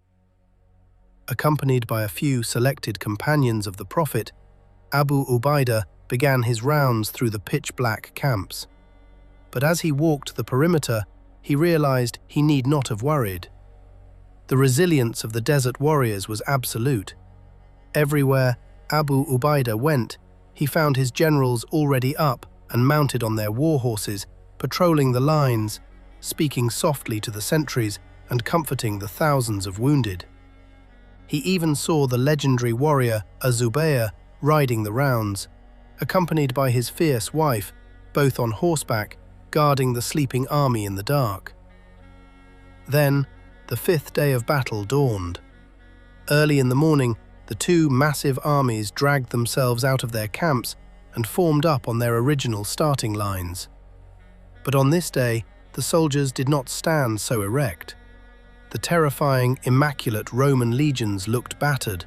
Accompanied by a few selected companions of the Prophet, Abu Ubaidah began his rounds through the pitch-black camps. But as he walked the perimeter, he realized he need not have worried. The resilience of the desert warriors was absolute. Everywhere Abu Ubaidah went, he found his generals already up and mounted on their war horses, patrolling the lines, speaking softly to the sentries and comforting the thousands of wounded. He even saw the legendary warrior Az-Zubayr riding the rounds, accompanied by his fierce wife, both on horseback, guarding the sleeping army in the dark. Then, the 5th day of battle dawned. Early in the morning, the two massive armies dragged themselves out of their camps and formed up on their original starting lines. But on this day, the soldiers did not stand so erect. The terrifying, immaculate Roman legions looked battered,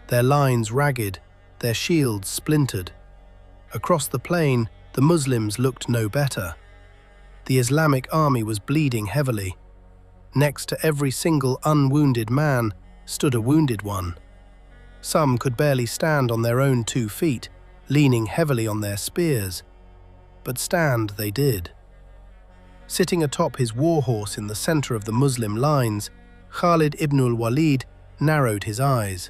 their lines ragged, their shields splintered. Across the plain, the Muslims looked no better. The Islamic army was bleeding heavily. Next to every single unwounded man stood a wounded one. Some could barely stand on their own 2 feet, leaning heavily on their spears. But stand they did. Sitting atop his war horse in the center of the Muslim lines, Khalid ibn al-Walid narrowed his eyes.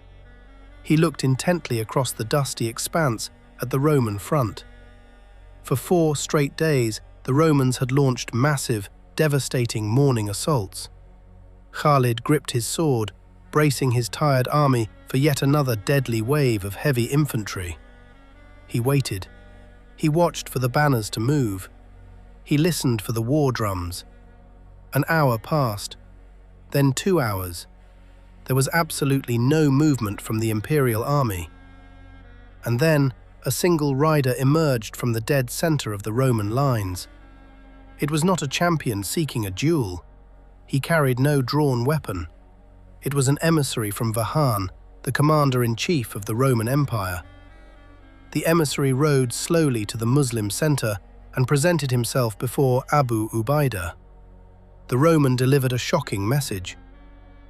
He looked intently across the dusty expanse at the Roman front. For 4 straight days, the Romans had launched massive, devastating morning assaults. Khalid gripped his sword, bracing his tired army for yet another deadly wave of heavy infantry. He waited. He watched for the banners to move. He listened for the war drums. An hour passed, then 2 hours. There was absolutely no movement from the imperial army. And then, a single rider emerged from the dead center of the Roman lines. It was not a champion seeking a duel. He carried no drawn weapon. It was an emissary from Vahan, the commander-in-chief of the Roman Empire. The emissary rode slowly to the Muslim center and presented himself before Abu Ubaidah. The Roman delivered a shocking message.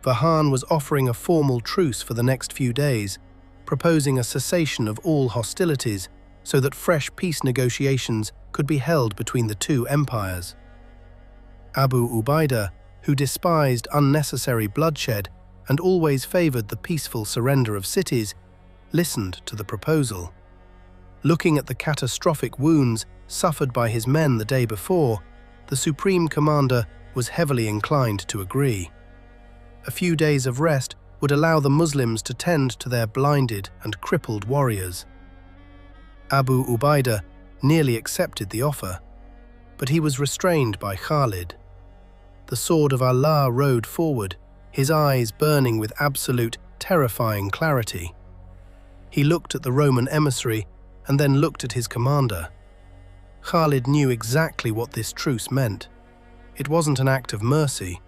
Vahan was offering a formal truce for the next few days, proposing a cessation of all hostilities so that fresh peace negotiations could be held between the two empires. Abu Ubaidah, who despised unnecessary bloodshed and always favored the peaceful surrender of cities, listened to the proposal. Looking at the catastrophic wounds suffered by his men the day before, the supreme commander was heavily inclined to agree. A few days of rest would allow the Muslims to tend to their blinded and crippled warriors. Abu Ubaidah nearly accepted the offer, but he was restrained by Khalid. The sword of Allah rode forward, his eyes burning with absolute, terrifying clarity. He looked at the Roman emissary and then looked at his commander. Khalid knew exactly what this truce meant. It wasn't an act of mercy.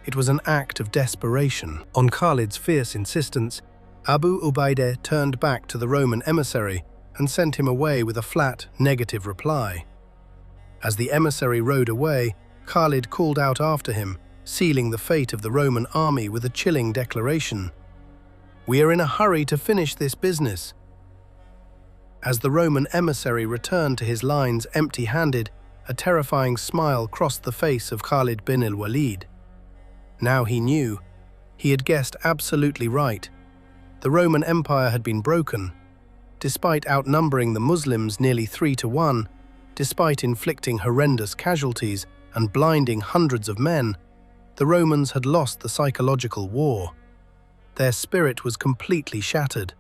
It was an act of desperation. On Khalid's fierce insistence, Abu Ubaidah turned back to the Roman emissary and sent him away with a flat, negative reply. As the emissary rode away, Khalid called out after him, sealing the fate of the Roman army with a chilling declaration: "We are in a hurry to finish this business." As the Roman emissary returned to his lines empty-handed, a terrifying smile crossed the face of Khalid ibn al-Walid. Now he knew. He had guessed absolutely right. The Roman Empire had been broken. Despite outnumbering the Muslims nearly 3-1, despite inflicting horrendous casualties and blinding hundreds of men, the Romans had lost the psychological war. Their spirit was completely shattered.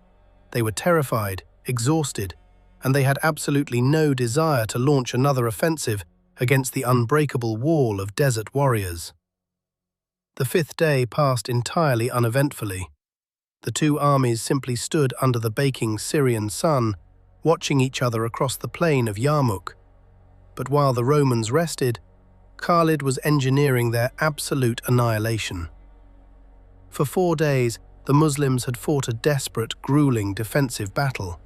They were terrified, exhausted, and they had absolutely no desire to launch another offensive against the unbreakable wall of desert warriors. The fifth day passed entirely uneventfully. The two armies simply stood under the baking Syrian sun, watching each other across the plain of Yarmouk. But while the Romans rested, Khalid was engineering their absolute annihilation. For 4 days, the Muslims had fought a desperate, grueling defensive battle.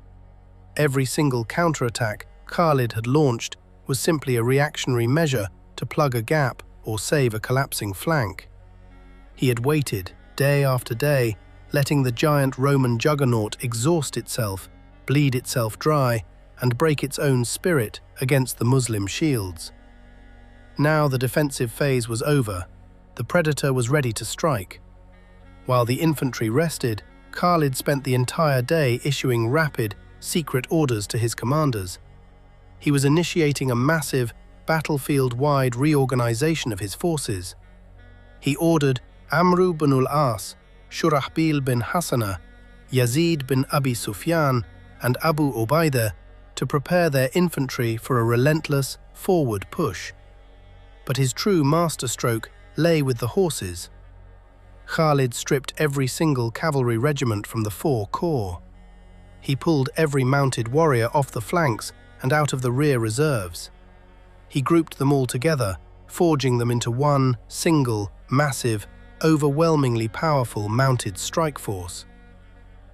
Every single counterattack Khalid had launched was simply a reactionary measure to plug a gap or save a collapsing flank. He had waited, day after day, letting the giant Roman juggernaut exhaust itself, bleed itself dry, and break its own spirit against the Muslim shields. Now the defensive phase was over. The predator was ready to strike. While the infantry rested, Khalid spent the entire day issuing rapid, secret orders to his commanders. He was initiating a massive, battlefield-wide reorganization of his forces. He ordered Amr ibn al-As, Shurahbil bin Hassana, Yazid bin Abi Sufyan, and Abu Ubaidah to prepare their infantry for a relentless, forward push. But his true masterstroke lay with the horses. Khalid stripped every single cavalry regiment from the 4 corps. He pulled every mounted warrior off the flanks and out of the rear reserves. He grouped them all together, forging them into one single, massive, overwhelmingly powerful mounted strike force.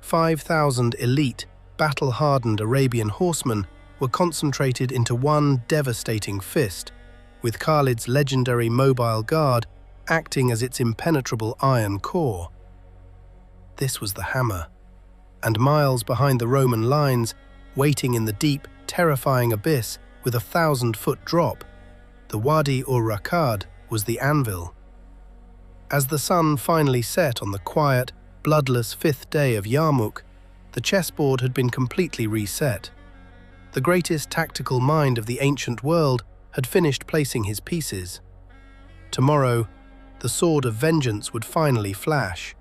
5,000 elite, battle-hardened Arabian horsemen were concentrated into one devastating fist, with Khalid's legendary mobile guard acting as its impenetrable iron core. This was the hammer. And miles behind the Roman lines, waiting in the deep, terrifying abyss with a 1,000-foot drop, the Wadi ur-Rakad was the anvil. As the sun finally set on the quiet, bloodless 5th day of Yarmouk, the chessboard had been completely reset. The greatest tactical mind of the ancient world had finished placing his pieces. Tomorrow, the sword of vengeance would finally flash.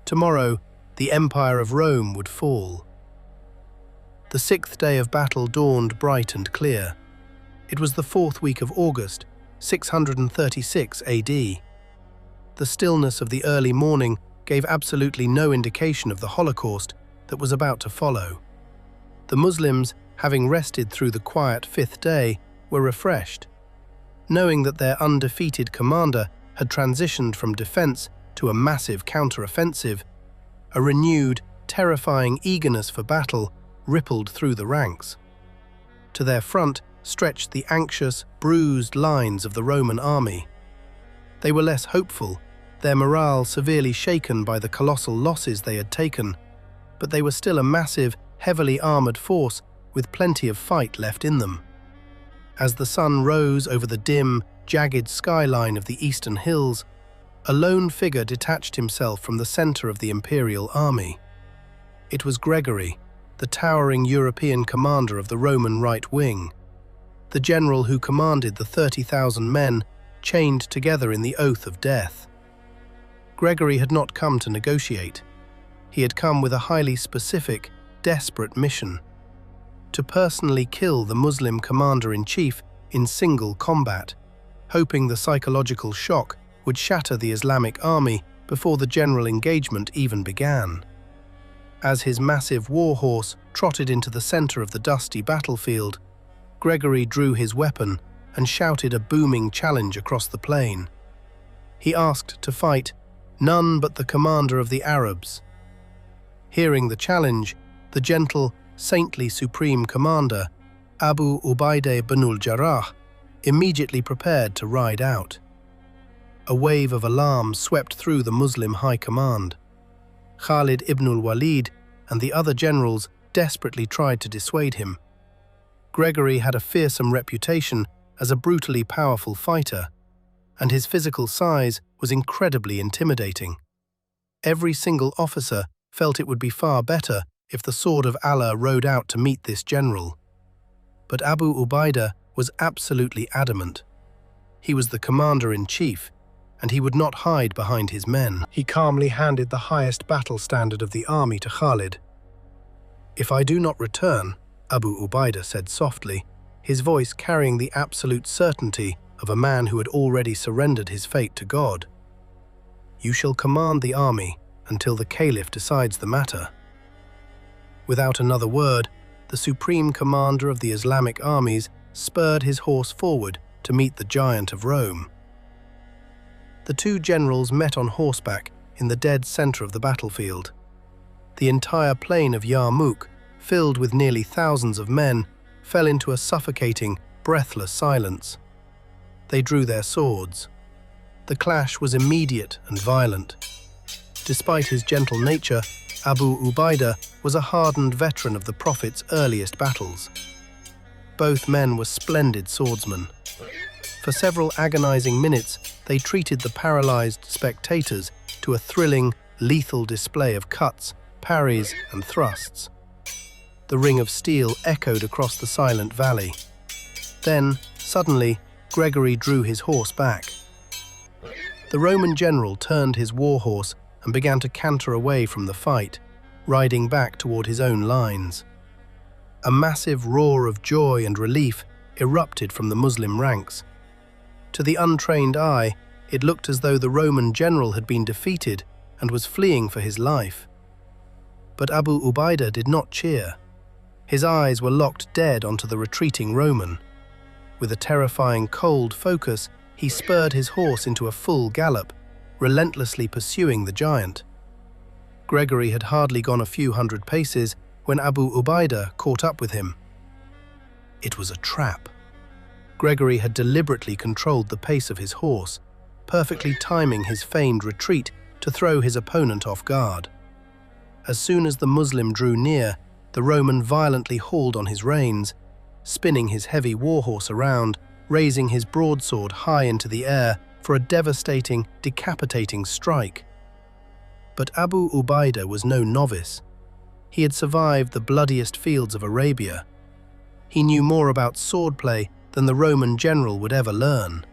Tomorrow, the Empire of Rome would fall. The 6th day of battle dawned bright and clear. It was the 4th week of August, 636 AD. The stillness of the early morning gave absolutely no indication of the Holocaust that was about to follow. The Muslims, having rested through the quiet fifth day, were refreshed. Knowing that their undefeated commander had transitioned from defense to a massive counter-offensive, a renewed, terrifying eagerness for battle rippled through the ranks. To their front stretched the anxious, bruised lines of the Roman army. They were less hopeful, their morale severely shaken by the colossal losses they had taken, but they were still a massive, heavily armored force with plenty of fight left in them. As the sun rose over the dim, jagged skyline of the eastern hills, a lone figure detached himself from the center of the imperial army. It was Gregory, the towering European commander of the Roman right wing, the general who commanded the 30,000 men chained together in the oath of death. Gregory had not come to negotiate. He had come with a highly specific, desperate mission: to personally kill the Muslim commander-in-chief in single combat, hoping the psychological shock would shatter the Islamic army before the general engagement even began. As his massive war horse trotted into the center of the dusty battlefield, Gregory drew his weapon and shouted a booming challenge across the plain. He asked to fight none but the commander of the Arabs. Hearing the challenge, the gentle, saintly supreme commander, Abu Ubaidah ibn al-Jarrah, immediately prepared to ride out. A wave of alarm swept through the Muslim high command. Khalid ibn al-Walid and the other generals desperately tried to dissuade him. Gregory had a fearsome reputation as a brutally powerful fighter, and his physical size was incredibly intimidating. Every single officer felt it would be far better if the sword of Allah rode out to meet this general. But Abu Ubaidah was absolutely adamant. He was the commander-in-chief, and he would not hide behind his men. He calmly handed the highest battle standard of the army to Khalid. "If I do not return," Abu Ubaidah said softly, his voice carrying the absolute certainty of a man who had already surrendered his fate to God, "you shall command the army until the Caliph decides the matter." Without another word, the supreme commander of the Islamic armies spurred his horse forward to meet the giant of Rome. The two generals met on horseback in the dead center of the battlefield. The entire plain of Yarmouk, filled with nearly thousands of men, fell into a suffocating, breathless silence. They drew their swords. The clash was immediate and violent. Despite his gentle nature, Abu Ubaidah was a hardened veteran of the Prophet's earliest battles. Both men were splendid swordsmen. For several agonizing minutes, they treated the paralyzed spectators to a thrilling, lethal display of cuts, parries, and thrusts. The ring of steel echoed across the silent valley. Then, suddenly, Gregory drew his horse back. The Roman general turned his war horse and began to canter away from the fight, riding back toward his own lines. A massive roar of joy and relief erupted from the Muslim ranks. To the untrained eye, it looked as though the Roman general had been defeated and was fleeing for his life. But Abu Ubaidah did not cheer. His eyes were locked dead onto the retreating Roman. With a terrifying, cold focus, he spurred his horse into a full gallop, relentlessly pursuing the giant. Gregory had hardly gone a few hundred paces when Abu Ubaidah caught up with him. It was a trap. Gregory had deliberately controlled the pace of his horse, perfectly timing his feigned retreat to throw his opponent off guard. As soon as the Muslim drew near, the Roman violently hauled on his reins, spinning his heavy warhorse around, raising his broadsword high into the air for a devastating, decapitating strike. But Abu Ubaidah was no novice. He had survived the bloodiest fields of Arabia. He knew more about swordplay than the Roman general would ever learn.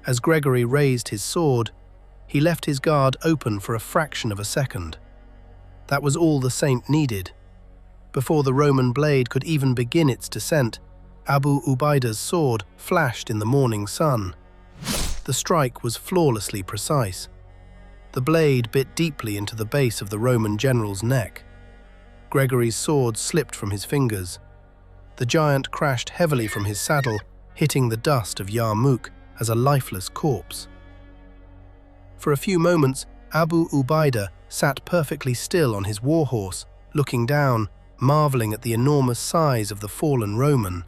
As Gregory raised his sword, he left his guard open for a fraction of a second. That was all the saint needed. Before the Roman blade could even begin its descent, Abu Ubaidah's sword flashed in the morning sun. The strike was flawlessly precise. The blade bit deeply into the base of the Roman general's neck. Gregory's sword slipped from his fingers. The giant crashed heavily from his saddle, hitting the dust of Yarmouk as a lifeless corpse. For a few moments, Abu Ubaidah sat perfectly still on his warhorse, looking down, marveling at the enormous size of the fallen Roman.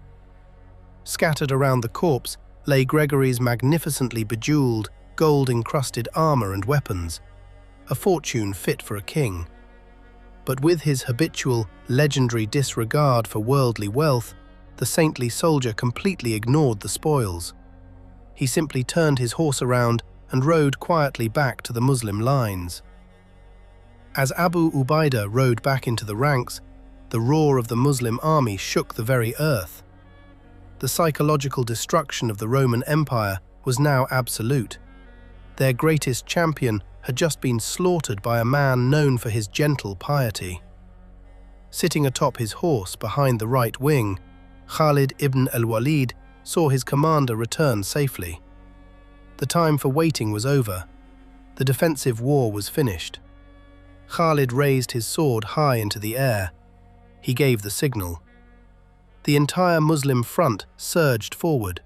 Scattered around the corpse lay Gregory's magnificently bejeweled, gold-encrusted armor and weapons, a fortune fit for a king. But with his habitual, legendary disregard for worldly wealth, the saintly soldier completely ignored the spoils. He simply turned his horse around and rode quietly back to the Muslim lines. As Abu Ubaidah rode back into the ranks, the roar of the Muslim army shook the very earth. The psychological destruction of the Roman Empire was now absolute. Their greatest champion had just been slaughtered by a man known for his gentle piety. Sitting atop his horse behind the right wing, Khalid ibn al-Walid saw his commander return safely. The time for waiting was over. The defensive war was finished. Khalid raised his sword high into the air. He gave the signal. The entire Muslim front surged forward,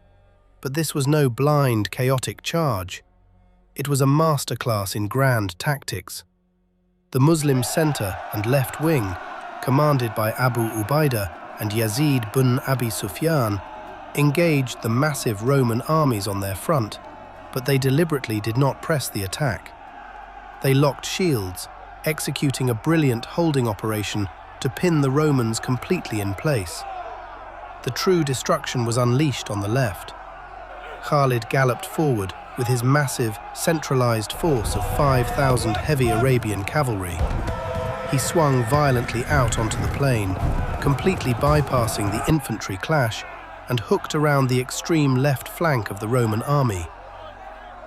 but this was no blind, chaotic charge. It was a masterclass in grand tactics. The Muslim center and left wing, commanded by Abu Ubaidah and Yazid bin Abi Sufyan, engaged the massive Roman armies on their front, but they deliberately did not press the attack. They locked shields, executing a brilliant holding operation to pin the Romans completely in place. The true destruction was unleashed on the left. Khalid galloped forward with his massive, centralized force of 5,000 heavy Arabian cavalry. He swung violently out onto the plain, completely bypassing the infantry clash, and hooked around the extreme left flank of the Roman army.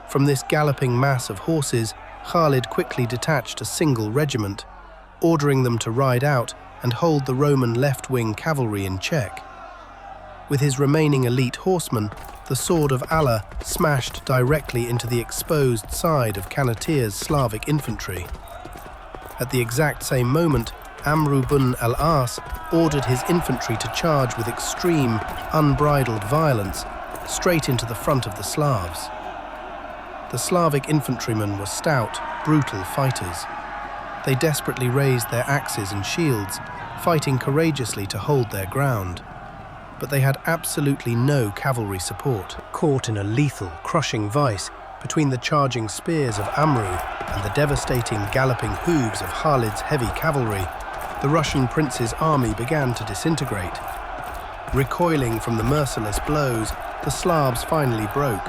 From this galloping mass of horses, Khalid quickly detached a single regiment, ordering them to ride out and hold the Roman left-wing cavalry in check. With his remaining elite horsemen, the sword of Allah smashed directly into the exposed side of Canateer's Slavic infantry. At the exact same moment, Amr ibn al-As ordered his infantry to charge with extreme, unbridled violence straight into the front of the Slavs. The Slavic infantrymen were stout, brutal fighters. They desperately raised their axes and shields, fighting courageously to hold their ground. But they had absolutely no cavalry support. Caught in a lethal, crushing vice between the charging spears of Amru and the devastating galloping hooves of Khalid's heavy cavalry, the Russian prince's army began to disintegrate. Recoiling from the merciless blows, the Slavs finally broke.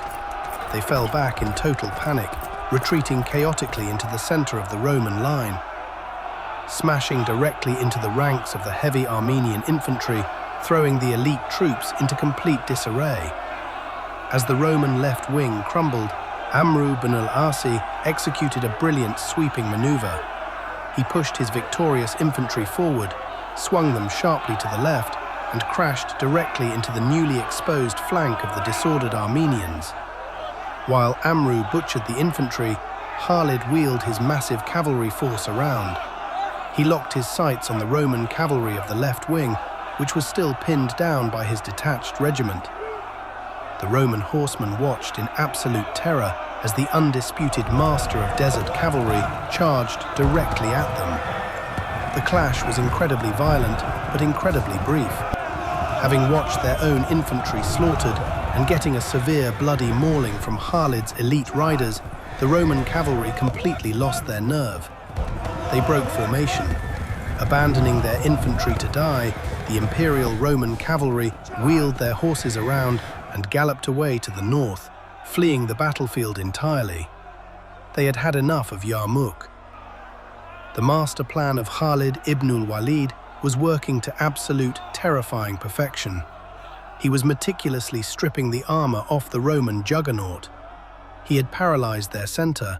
They fell back in total panic, retreating chaotically into the center of the Roman line. Smashing directly into the ranks of the heavy Armenian infantry, throwing the elite troops into complete disarray. As the Roman left wing crumbled, Amr ibn al-Asi executed a brilliant sweeping maneuver. He pushed his victorious infantry forward, swung them sharply to the left, and crashed directly into the newly exposed flank of the disordered Armenians. While Amru butchered the infantry, Khalid wheeled his massive cavalry force around. He locked his sights on the Roman cavalry of the left wing, which was still pinned down by his detached regiment. The Roman horsemen watched in absolute terror as the undisputed master of desert cavalry charged directly at them. The clash was incredibly violent, but incredibly brief. Having watched their own infantry slaughtered and getting a severe bloody mauling from Khalid's elite riders, the Roman cavalry completely lost their nerve. They broke formation. Abandoning their infantry to die, the Imperial Roman cavalry wheeled their horses around and galloped away to the north, fleeing the battlefield entirely. They had had enough of Yarmouk. The master plan of Khalid ibn al-Walid was working to absolute, terrifying perfection. He was meticulously stripping the armor off the Roman juggernaut. He had paralyzed their center,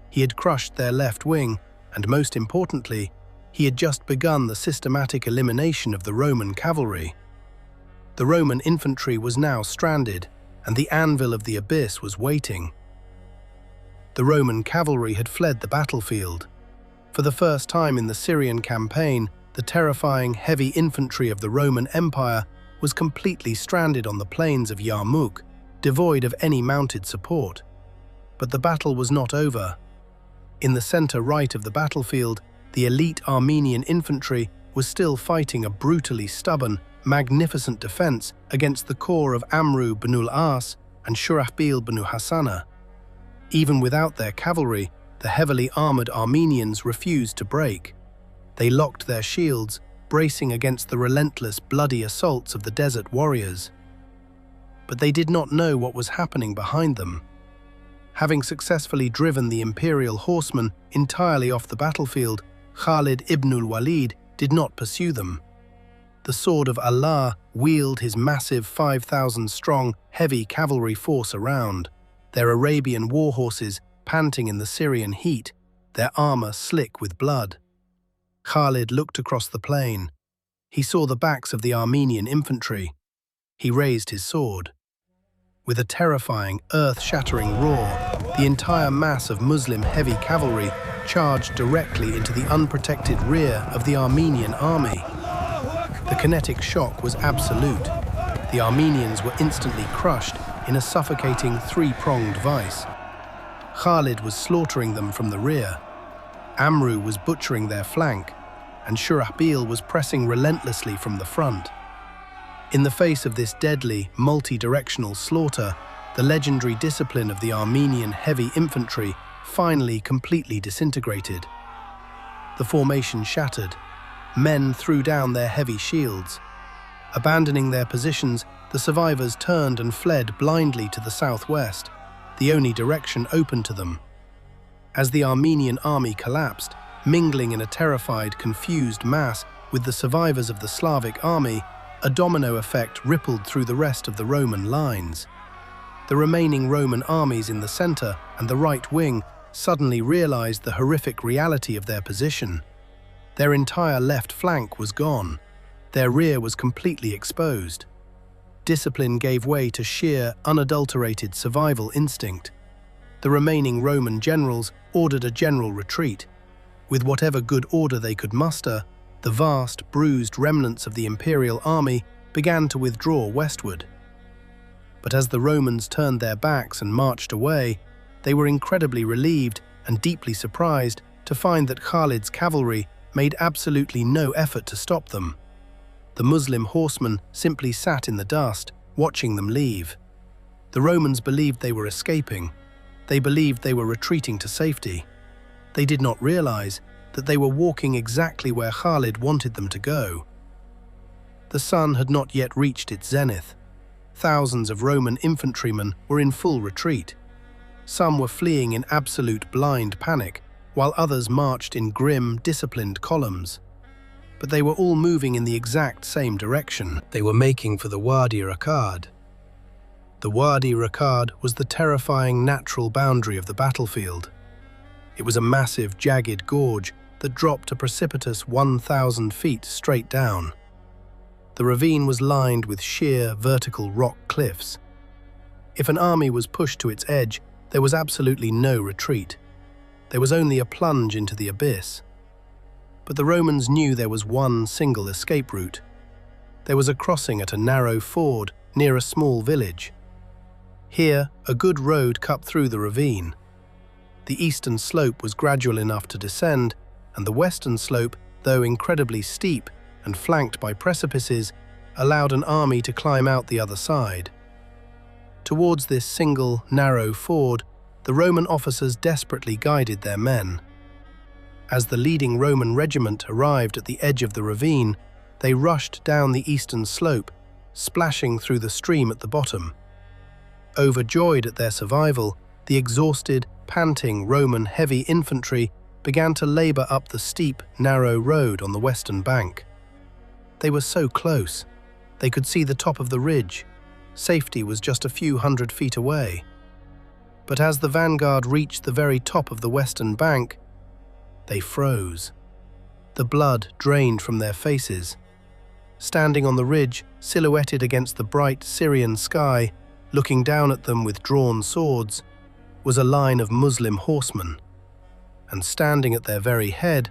he had crushed their left wing, and most importantly, he had just begun the systematic elimination of the Roman cavalry. The Roman infantry was now stranded, and the anvil of the abyss was waiting. The Roman cavalry had fled the battlefield. For the first time in the Syrian campaign, The terrifying heavy infantry of the Roman Empire was completely stranded on the plains of Yarmouk, devoid of any mounted support. But the battle was not over. In the center right of the battlefield, the elite Armenian infantry was still fighting a brutally stubborn, magnificent defense against the corps of Amru ibn al-As and Shurahbil ibn Hassana. Even without their cavalry, the heavily armored Armenians refused to break. They locked their shields, bracing against the relentless, bloody assaults of the desert warriors. But they did not know what was happening behind them. Having successfully driven the imperial horsemen entirely off the battlefield, Khalid ibn al-Walid did not pursue them. The sword of Allah wheeled his massive 5,000-strong, heavy cavalry force around, their Arabian war horses panting in the Syrian heat, their armor slick with blood. Khalid looked across the plain. He saw the backs of the Armenian infantry. He raised his sword. With a terrifying, earth-shattering roar, the entire mass of Muslim heavy cavalry charged directly into the unprotected rear of the Armenian army. The kinetic shock was absolute. The Armenians were instantly crushed in a suffocating three-pronged vice. Khalid was slaughtering them from the rear. Amru was butchering their flank, and Shurahbil was pressing relentlessly from the front. In the face of this deadly, multi-directional slaughter, the legendary discipline of the Armenian heavy infantry finally completely disintegrated. The formation shattered. Men threw down their heavy shields. Abandoning their positions, the survivors turned and fled blindly to the southwest, the only direction open to them. As the Armenian army collapsed, mingling in a terrified, confused mass with the survivors of the Slavic army, a domino effect rippled through the rest of the Roman lines. The remaining Roman armies in the center and the right wing suddenly realized the horrific reality of their position. Their entire left flank was gone. Their rear was completely exposed. Discipline gave way to sheer, unadulterated survival instinct. The remaining Roman generals ordered a general retreat. With whatever good order they could muster, the vast, bruised remnants of the imperial army began to withdraw westward. But as the Romans turned their backs and marched away, they were incredibly relieved and deeply surprised to find that Khalid's cavalry made absolutely no effort to stop them. The Muslim horsemen simply sat in the dust, watching them leave. The Romans believed they were escaping. They believed they were retreating to safety. They did not realize that they were walking exactly where Khalid wanted them to go. The sun had not yet reached its zenith. Thousands of Roman infantrymen were in full retreat. Some were fleeing in absolute blind panic, while others marched in grim, disciplined columns. But they were all moving in the exact same direction. They were making for the Wadi Rakad. The Wadi Rakad was the terrifying natural boundary of the battlefield. It was a massive, jagged gorge that dropped a precipitous 1,000 feet straight down. The ravine was lined with sheer, vertical rock cliffs. If an army was pushed to its edge, there was absolutely no retreat. There was only a plunge into the abyss. But the Romans knew there was one single escape route. There was a crossing at a narrow ford near a small village. Here, a good road cut through the ravine. The eastern slope was gradual enough to descend, and the western slope, though incredibly steep and flanked by precipices, allowed an army to climb out the other side. Towards this single, narrow ford, the Roman officers desperately guided their men. As the leading Roman regiment arrived at the edge of the ravine, they rushed down the eastern slope, splashing through the stream at the bottom. Overjoyed at their survival, the exhausted, panting Roman heavy infantry began to labor up the steep, narrow road on the western bank. They were so close. They could see the top of the ridge. Safety was just a few hundred feet away. But as the vanguard reached the very top of the western bank, they froze. The blood drained from their faces. Standing on the ridge, silhouetted against the bright Syrian sky, looking down at them with drawn swords, was a line of Muslim horsemen. And standing at their very head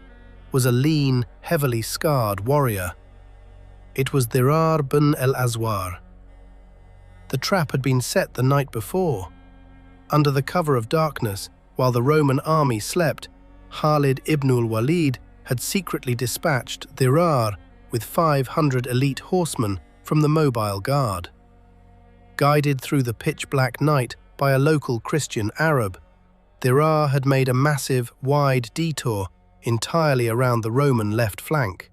was a lean, heavily scarred warrior. It was Khalid ibn al-Walid. The trap had been set the night before. Under the cover of darkness, while the Roman army slept, Khalid ibn al-Walid had secretly dispatched Khalid with 500 elite horsemen from the mobile guard. Guided through the pitch-black night by a local Christian Arab, Khalid had made a massive, wide detour entirely around the Roman left flank.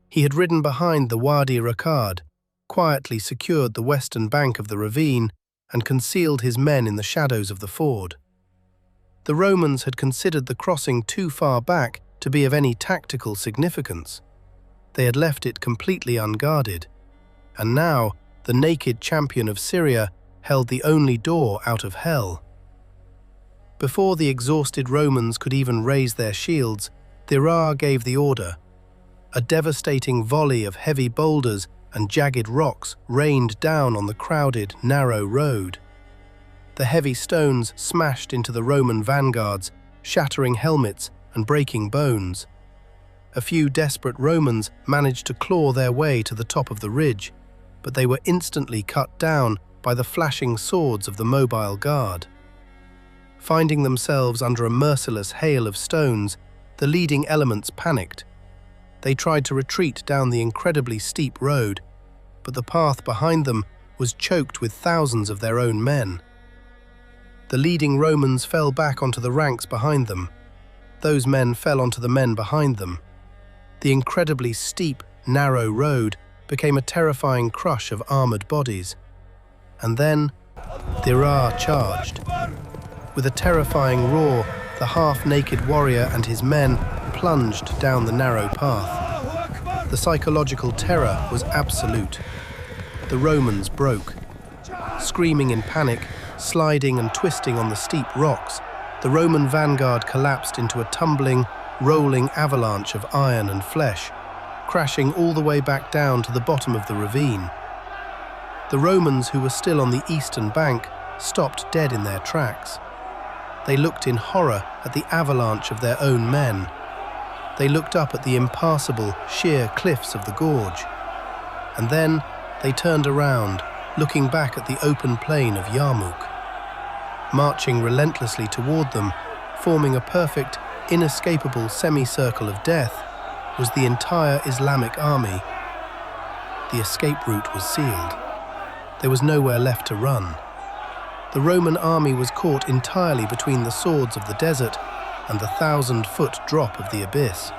He had ridden behind the Wadi Rakad, quietly secured the western bank of the ravine, and concealed his men in the shadows of the ford. The Romans had considered the crossing too far back to be of any tactical significance. They had left it completely unguarded, and now the naked champion of Syria held the only door out of hell. Before the exhausted Romans could even raise their shields, Khalid gave the order. A devastating volley of heavy boulders and jagged rocks rained down on the crowded, narrow road. The heavy stones smashed into the Roman vanguards, shattering helmets and breaking bones. A few desperate Romans managed to claw their way to the top of the ridge, but they were instantly cut down by the flashing swords of the mobile guard. Finding themselves under a merciless hail of stones, the leading elements panicked. They tried to retreat down the incredibly steep road, but the path behind them was choked with thousands of their own men. The leading Romans fell back onto the ranks behind them. Those men fell onto the men behind them. The incredibly steep, narrow road became a terrifying crush of armored bodies. And then, Khalid charged. With a terrifying roar, the half-naked warrior and his men plunged down the narrow path. The psychological terror was absolute. The Romans broke. Screaming in panic, sliding and twisting on the steep rocks, the Roman vanguard collapsed into a tumbling, rolling avalanche of iron and flesh, crashing all the way back down to the bottom of the ravine. The Romans who were still on the eastern bank stopped dead in their tracks. They looked in horror at the avalanche of their own men. They looked up at the impassable, sheer cliffs of the gorge. And then they turned around, looking back at the open plain of Yarmouk. Marching relentlessly toward them, forming a perfect, inescapable semicircle of death, was the entire Islamic army. The escape route was sealed. There was nowhere left to run. The Roman army was caught entirely between the swords of the desert and the 1,000-foot drop of the abyss.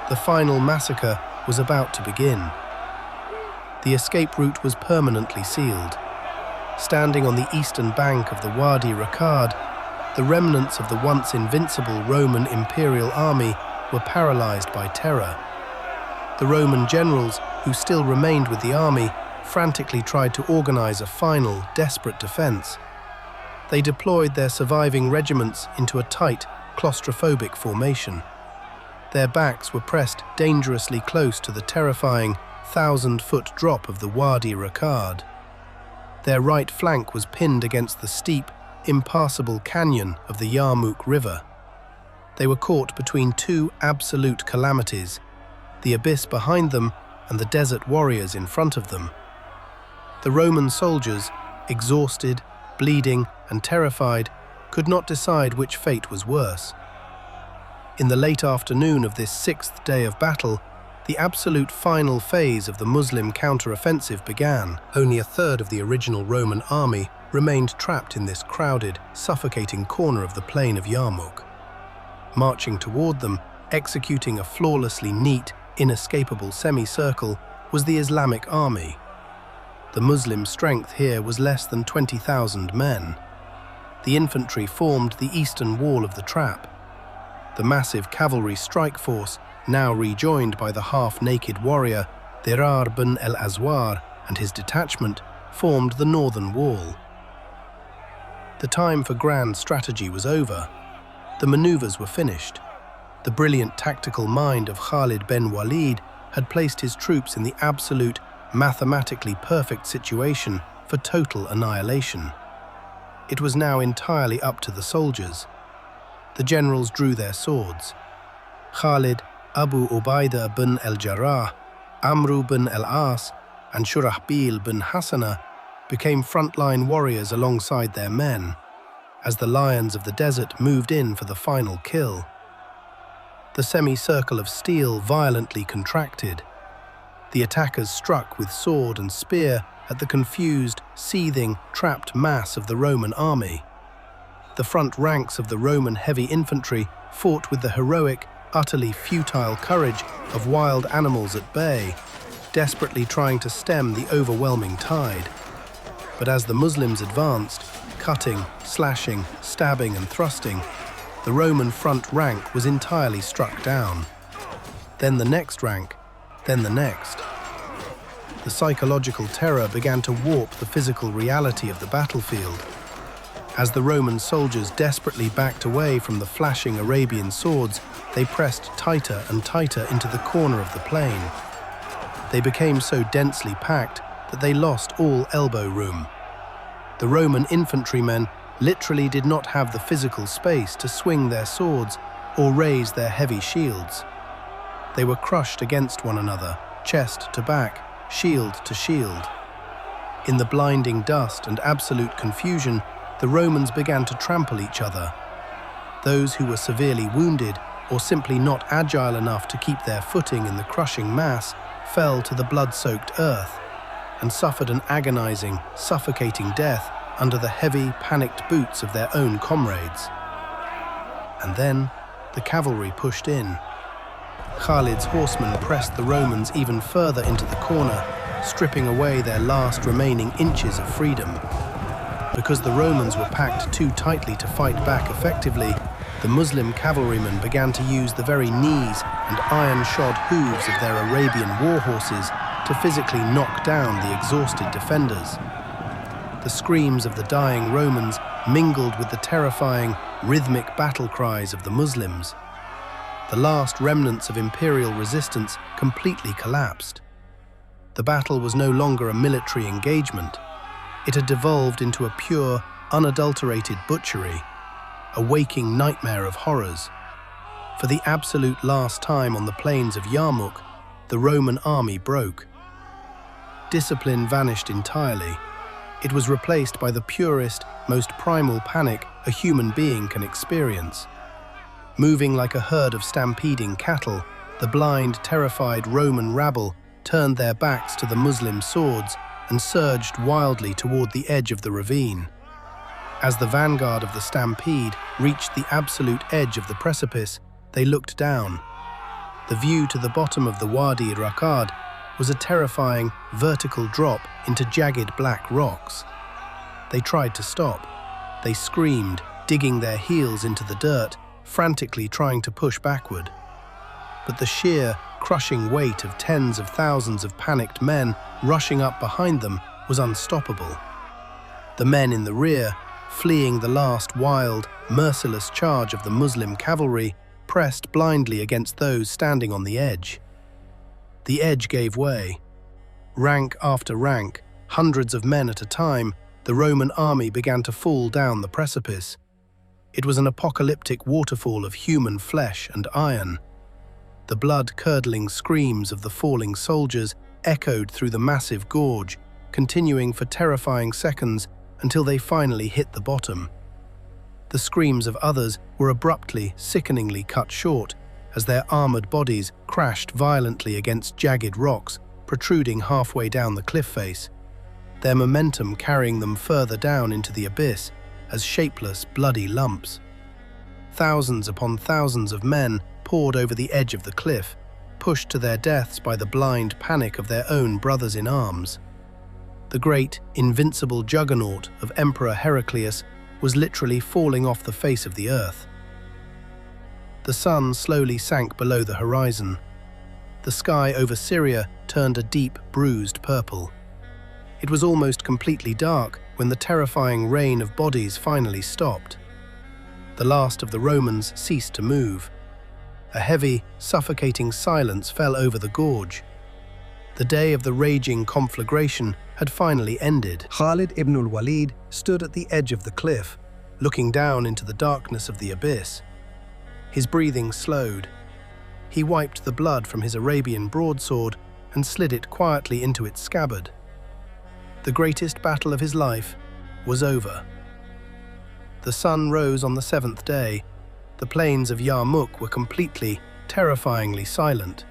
The final massacre was about to begin. The escape route was permanently sealed. Standing on the eastern bank of the Wadi Rakad, the remnants of the once invincible Roman imperial army were paralyzed by terror. The Roman generals, who still remained with the army, frantically tried to organize a final, desperate defense. They deployed their surviving regiments into a tight, claustrophobic formation. Their backs were pressed dangerously close to the terrifying 1,000-foot drop of the Wadi Rakad. Their right flank was pinned against the steep, impassable canyon of the Yarmouk River. They were caught between two absolute calamities, the abyss behind them and the desert warriors in front of them. The Roman soldiers, exhausted, bleeding, and terrified, could not decide which fate was worse. In the late afternoon of this sixth day of battle, the absolute final phase of the Muslim counter-offensive began. Only a third of the original Roman army remained trapped in this crowded, suffocating corner of the plain of Yarmouk. Marching toward them, executing a flawlessly neat, inescapable semicircle, was the Islamic army. The Muslim strength here was less than 20,000 men. The infantry formed the eastern wall of the trap. The massive cavalry strike force, now rejoined by the half-naked warrior Khalid ibn al-Walid and his detachment, formed the northern wall. The time for grand strategy was over. The maneuvers were finished. The brilliant tactical mind of Khalid ibn Walid had placed his troops in the absolute, mathematically perfect situation for total annihilation. It was now entirely up to the soldiers. The generals drew their swords. Khalid, Abu Ubaidah bin al-Jarrah, Amru bin al-As, and Shurahbil bin Hassana became frontline warriors alongside their men, as the lions of the desert moved in for the final kill. The semicircle of steel violently contracted. The attackers struck with sword and spear at the confused, seething, trapped mass of the Roman army. The front ranks of the Roman heavy infantry fought with the heroic, utterly futile courage of wild animals at bay, desperately trying to stem the overwhelming tide. But as the Muslims advanced, cutting, slashing, stabbing and thrusting, the Roman front rank was entirely struck down. Then the next rank, then the next. The psychological terror began to warp the physical reality of the battlefield. As the Roman soldiers desperately backed away from the flashing Arabian swords, they pressed tighter and tighter into the corner of the plain. They became so densely packed that they lost all elbow room. The Roman infantrymen literally did not have the physical space to swing their swords or raise their heavy shields. They were crushed against one another, chest to back, shield to shield. In the blinding dust and absolute confusion, the Romans began to trample each other. Those who were severely wounded or simply not agile enough to keep their footing in the crushing mass fell to the blood-soaked earth and suffered an agonizing, suffocating death under the heavy, panicked boots of their own comrades. And then the cavalry pushed in. Khalid's horsemen pressed the Romans even further into the corner, stripping away their last remaining inches of freedom. Because the Romans were packed too tightly to fight back effectively, the Muslim cavalrymen began to use the very knees and iron-shod hooves of their Arabian war horses to physically knock down the exhausted defenders. The screams of the dying Romans mingled with the terrifying, rhythmic battle cries of the Muslims. The last remnants of imperial resistance completely collapsed. The battle was no longer a military engagement. It had devolved into a pure, unadulterated butchery, a waking nightmare of horrors. For the absolute last time on the plains of Yarmouk, the Roman army broke. Discipline vanished entirely. It was replaced by the purest, most primal panic a human being can experience. Moving like a herd of stampeding cattle, the blind, terrified Roman rabble turned their backs to the Muslim swords and surged wildly toward the edge of the ravine. As the vanguard of the stampede reached the absolute edge of the precipice, they looked down. The view to the bottom of the Wadi Rakad was a terrifying, vertical drop into jagged black rocks. They tried to stop. They screamed, digging their heels into the dirt, frantically trying to push backward. But the sheer, crushing weight of tens of thousands of panicked men rushing up behind them was unstoppable. The men in the rear, fleeing the last wild, merciless charge of the Muslim cavalry, pressed blindly against those standing on the edge. The edge gave way. Rank after rank, hundreds of men at a time, the Roman army began to fall down the precipice. It was an apocalyptic waterfall of human flesh and iron. The blood-curdling screams of the falling soldiers echoed through the massive gorge, continuing for terrifying seconds until they finally hit the bottom. The screams of others were abruptly, sickeningly cut short as their armored bodies crashed violently against jagged rocks protruding halfway down the cliff face, their momentum carrying them further down into the abyss as shapeless, bloody lumps. Thousands upon thousands of men poured over the edge of the cliff, pushed to their deaths by the blind panic of their own brothers in arms. The great, invincible juggernaut of Emperor Heraclius was literally falling off the face of the earth. The sun slowly sank below the horizon. The sky over Syria turned a deep, bruised purple. It was almost completely dark when the terrifying rain of bodies finally stopped. The last of the Romans ceased to move. A heavy, suffocating silence fell over the gorge. The day of the raging conflagration had finally ended. Khalid ibn al-Walid stood at the edge of the cliff, looking down into the darkness of the abyss. His breathing slowed. he wiped the blood from his Arabian broadsword and slid it quietly into its scabbard. The greatest battle of his life was over. The sun rose on the seventh day. The plains of Yarmouk were completely, terrifyingly silent.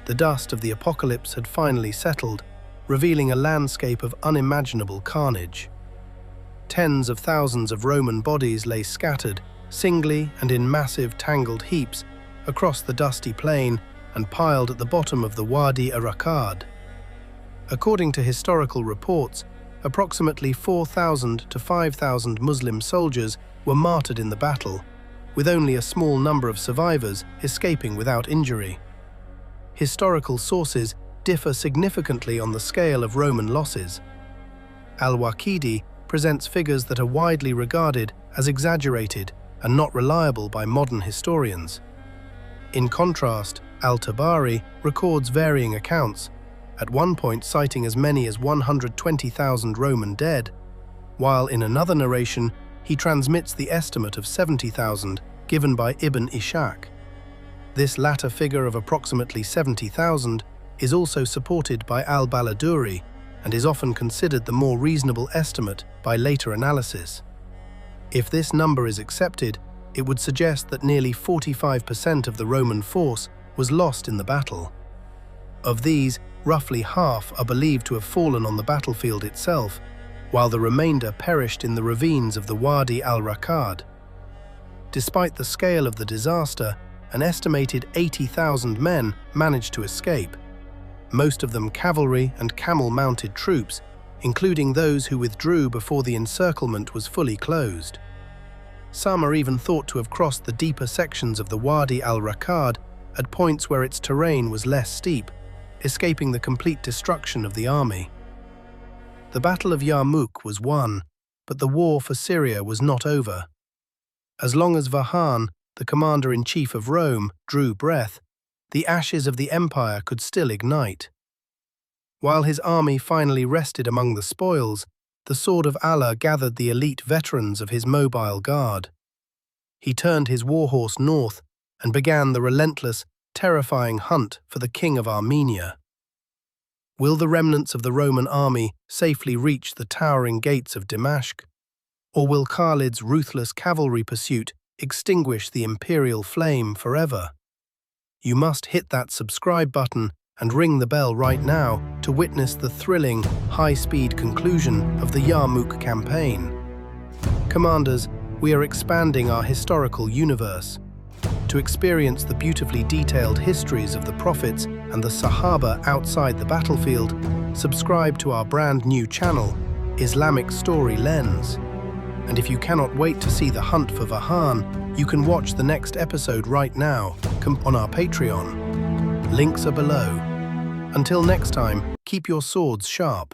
The dust of the apocalypse had finally settled, revealing a landscape of unimaginable carnage. Tens of thousands of Roman bodies lay scattered, singly and in massive tangled heaps, across the dusty plain and piled at the bottom of the Wadi Arakad. According to historical reports, approximately 4,000 to 5,000 Muslim soldiers were martyred in the battle, with only a small number of survivors escaping without injury. Historical sources differ significantly on the scale of Roman losses. Al-Waqidi presents figures that are widely regarded as exaggerated and not reliable by modern historians. In contrast, Al-Tabari records varying accounts, at one point citing as many as 120,000 Roman dead, while in another narration he transmits the estimate of 70,000 given by Ibn Ishaq. This latter figure of approximately 70,000 is also supported by al-Baladuri and is often considered the more reasonable estimate by later analysis. If this number is accepted, it would suggest that nearly 45% of the Roman force was lost in the battle. Of these, roughly half are believed to have fallen on the battlefield itself, while the remainder perished in the ravines of the Wadi al-Rakad. Despite the scale of the disaster, an estimated 80,000 men managed to escape, most of them cavalry and camel-mounted troops, including those who withdrew before the encirclement was fully closed. Some are even thought to have crossed the deeper sections of the Wadi al-Rakad at points where its terrain was less steep, escaping the complete destruction of the army. The Battle of Yarmouk was won, but the war for Syria was not over. As long as Vahan, the commander-in-chief of Rome, drew breath, the ashes of the empire could still ignite. While his army finally rested among the spoils, the sword of Allah gathered the elite veterans of his mobile guard. He turned his warhorse north and began the relentless, terrifying hunt for the king of Armenia. Will the remnants of the Roman army safely reach the towering gates of Damascus? Or will Khalid's ruthless cavalry pursuit extinguish the imperial flame forever? You must hit that subscribe button and ring the bell right now to witness the thrilling, high-speed conclusion of the Yarmouk campaign. Commanders, we are expanding our historical universe. To experience the beautifully detailed histories of the prophets and the Sahaba outside the battlefield, subscribe to our brand new channel, Islamic Story Lens. And if you cannot wait to see the hunt for Vahan, you can watch the next episode right now on our Patreon. Links are below. Until next time, keep your swords sharp.